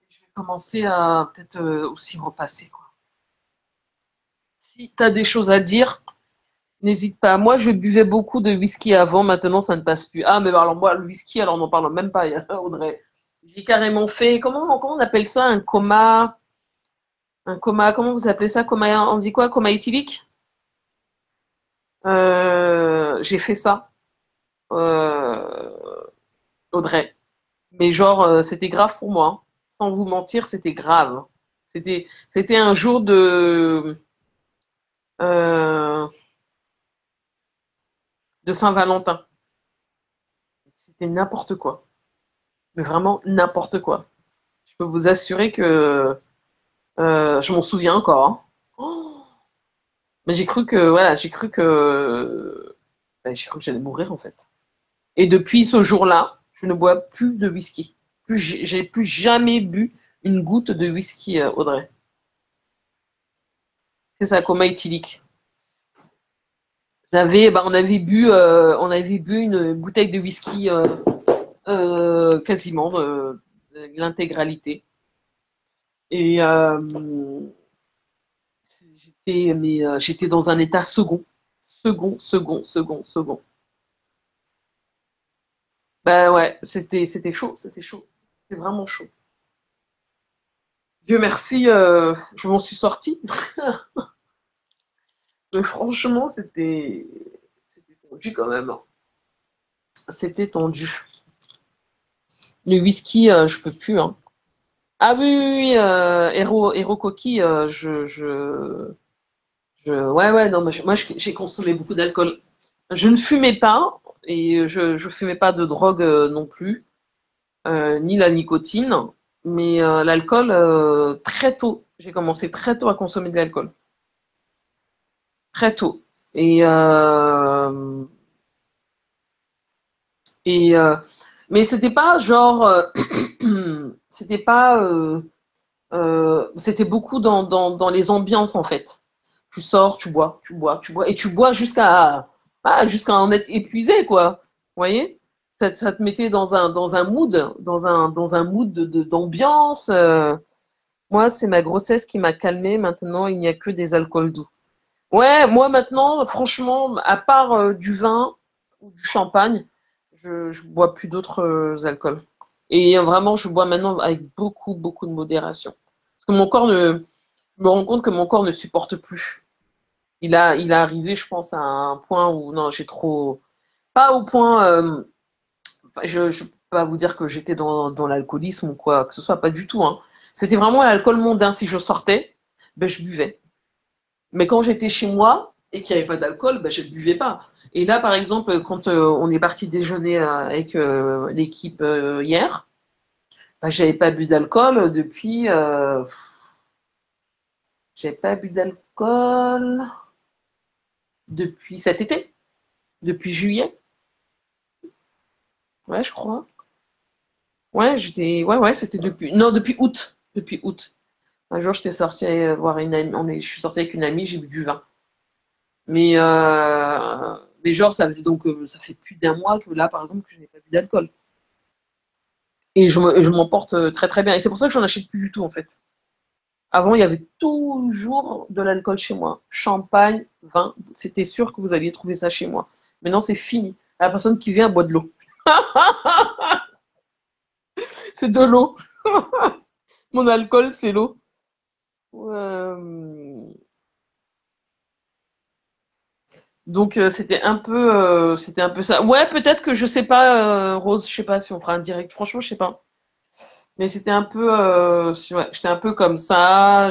Je vais commencer à peut-être aussi repasser, quoi. Si tu as des choses à dire, n'hésite pas. Moi, je buvais beaucoup de whisky avant. Maintenant, ça ne passe plus. Ah, mais alors moi, le whisky, alors on n'en parle même pas, Audrey. J'ai carrément fait, comment on appelle ça, un coma, comment vous appelez ça, coma, on dit quoi, coma éthylique? J'ai fait ça, euh, Audrey. Mais genre, c'était grave pour moi. Hein. Sans vous mentir, c'était grave. C'était un jour euh, de Saint-Valentin. C'était n'importe quoi. Mais vraiment n'importe quoi. Je peux vous assurer que je m'en souviens encore. Hein. Oh, mais j'ai cru que, voilà, j'ai cru que j'allais mourir en fait. Et depuis ce jour-là, je ne bois plus de whisky. J'ai plus jamais bu une goutte de whisky, Audrey. C'est ça, coma éthylique. On avait bu une bouteille de whisky quasiment l'intégralité. Et j'étais dans un état second, second, second, second. Ben ouais, c'était chaud, c'était chaud, c'était vraiment chaud. Dieu merci, je m'en suis sortie. Mais franchement, c'était tendu quand même. Hein. C'était tendu. Le whisky, je peux plus. Hein. Ah oui, oui, oui, Hero Coquille, ouais, ouais, non, moi j'ai consommé beaucoup d'alcool. Je ne fumais pas et je fumais pas de drogue non plus, ni la nicotine, mais l'alcool très tôt. J'ai commencé très tôt à consommer de l'alcool, très tôt. Et et mais c'était pas genre, c'était pas, c'était beaucoup dans les ambiances en fait. Tu sors, tu bois, tu bois, tu bois, et tu bois jusqu'à en être épuisé, quoi. Vous voyez? Ça te mettait dans un mood, dans un mood d'ambiance. Moi, c'est ma grossesse qui m'a calmée. Maintenant, il n'y a que des alcools doux. Ouais, moi maintenant, franchement, à part du vin ou du champagne, je bois plus d'autres alcools. Et vraiment, je bois maintenant avec beaucoup, beaucoup de modération. Parce que je me rends compte que mon corps ne supporte plus. Il est arrivé, je pense, à un point où non, j'ai trop. Pas au point. Enfin, je ne peux pas vous dire que j'étais dans l'alcoolisme ou quoi que ce soit, pas du tout. Hein. C'était vraiment l'alcool mondain. Si je sortais, ben, je buvais. Mais quand j'étais chez moi et qu'il n'y avait pas d'alcool, ben, je ne buvais pas. Et là, par exemple, quand on est parti déjeuner avec l'équipe hier, ben, j'avais pas bu d'alcool depuis. J'avais pas bu d'alcool depuis cet été, depuis juillet. Ouais, je crois. Ouais, c'était depuis. Non, depuis août. Depuis août. Un jour, j'étais sortie voir une amie. Je suis sortie avec une amie, j'ai bu du vin. Mais genre, ça faisait donc. Ça fait plus d'un mois que là, par exemple, que je n'ai pas bu d'alcool. Et je m'en porte très très bien. Et c'est pour ça que j'en achète plus du tout, en fait. Avant, il y avait toujours de l'alcool chez moi. Champagne, vin. C'était sûr que vous alliez trouver ça chez moi. Maintenant, c'est fini. La personne qui vient boit de l'eau. C'est de l'eau. Mon alcool, c'est l'eau. Euh, Donc c'était un peu ça. Ouais, peut-être que je sais pas, Rose, je sais pas si on fera un direct. Franchement, je sais pas. Mais c'était un peu, ouais, j'étais un peu comme ça.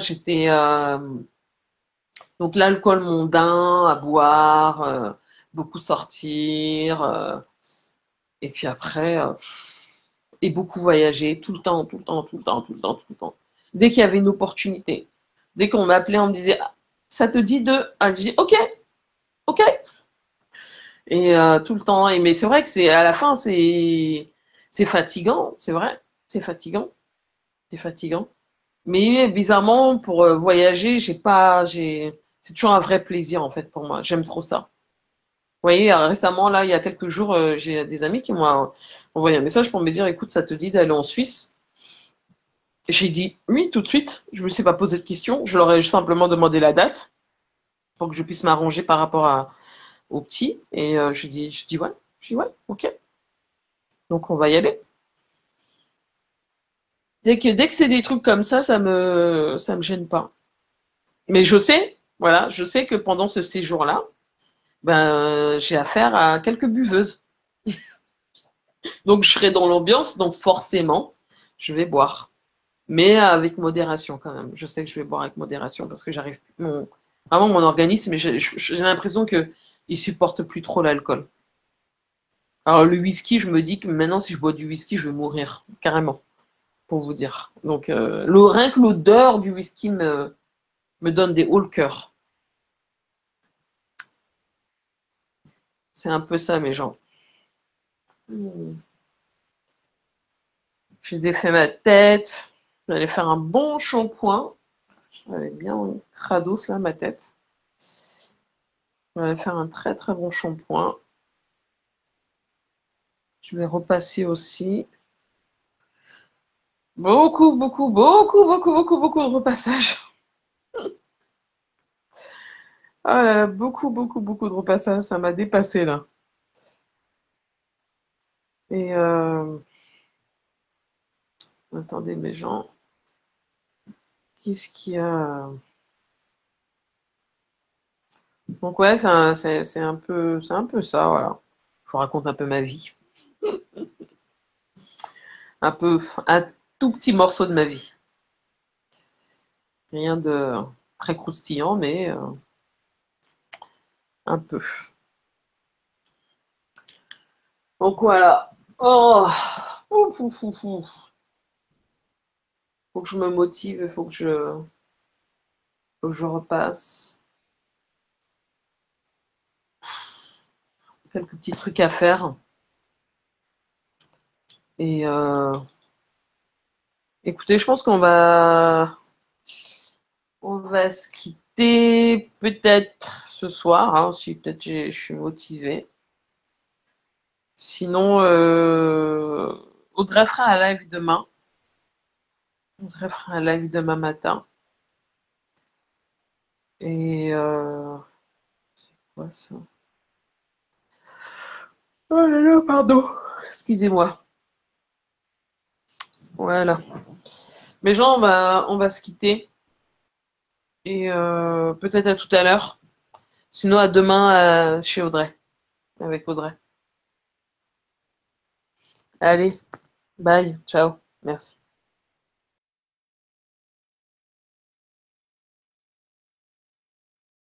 Donc l'alcool mondain à boire, beaucoup sortir, et puis après et beaucoup voyager tout le temps, tout le temps, tout le temps, tout le temps, tout le temps. Dès qu'il y avait une opportunité, dès qu'on m'appelait, on me disait, ah, ça te dit de, ah, je dis ok, ok. Et tout le temps. Mais c'est vrai que c'est à la fin, c'est fatigant, c'est vrai, c'est fatigant, c'est fatigant. Mais bizarrement, pour voyager, c'est toujours un vrai plaisir en fait pour moi. J'aime trop ça. Vous voyez, récemment là, il y a quelques jours, j'ai des amis qui m'ont envoyé un message pour me dire, écoute, ça te dit d'aller en Suisse? J'ai dit oui tout de suite. Je me suis pas posé de questions. Je leur ai simplement demandé la date pour que je puisse m'arranger par rapport au petit. Et je dis ouais, ok. Donc on va y aller. Dès que c'est des trucs comme ça me gêne pas. Mais je sais que pendant ce séjour-là, ben, j'ai affaire à quelques buveuses. Donc, je serai dans l'ambiance, donc forcément, je vais boire. Mais avec modération quand même. Je sais que je vais boire avec modération parce que vraiment, mon organisme, j'ai l'impression qu'il supporte plus trop l'alcool. Alors, le whisky, je me dis que maintenant, si je bois du whisky, je vais mourir. Carrément, pour vous dire. Donc, rien que l'odeur du whisky me donne des hauts le cœur. C'est un peu ça, mes gens. J'ai défait ma tête. J'allais faire un bon shampoing. J'avais bien crados là, ma tête. J'allais faire un très très bon shampoing. Je vais repasser aussi. Beaucoup, beaucoup, beaucoup, beaucoup, beaucoup, beaucoup de repassage. Ah là là, beaucoup, beaucoup, beaucoup de repassage. Ça m'a dépassé là. Et attendez, mes gens. Qu'est-ce qu'il y a? Donc ouais, c'est un peu ça, voilà. Je vous raconte un peu ma vie. Un tout petit morceau de ma vie. Rien de très croustillant, mais un peu. Donc voilà. Oh, ouf, ouf, ouf, ouf. Faut que je me motive, faut que je repasse. Quelques petits trucs à faire. Et écoutez, je pense on va se quitter. écoutez peut-être ce soir, hein, si peut-être je suis motivée. Sinon, Audrey fera un live demain. Audrey fera un live demain matin. Et quoi ça? Oh là là, pardon. Excusez-moi. Voilà. Mais gens, on va se quitter. Et peut-être à tout à l'heure. Sinon, à demain chez Audrey. Avec Audrey. Allez, bye, ciao, merci.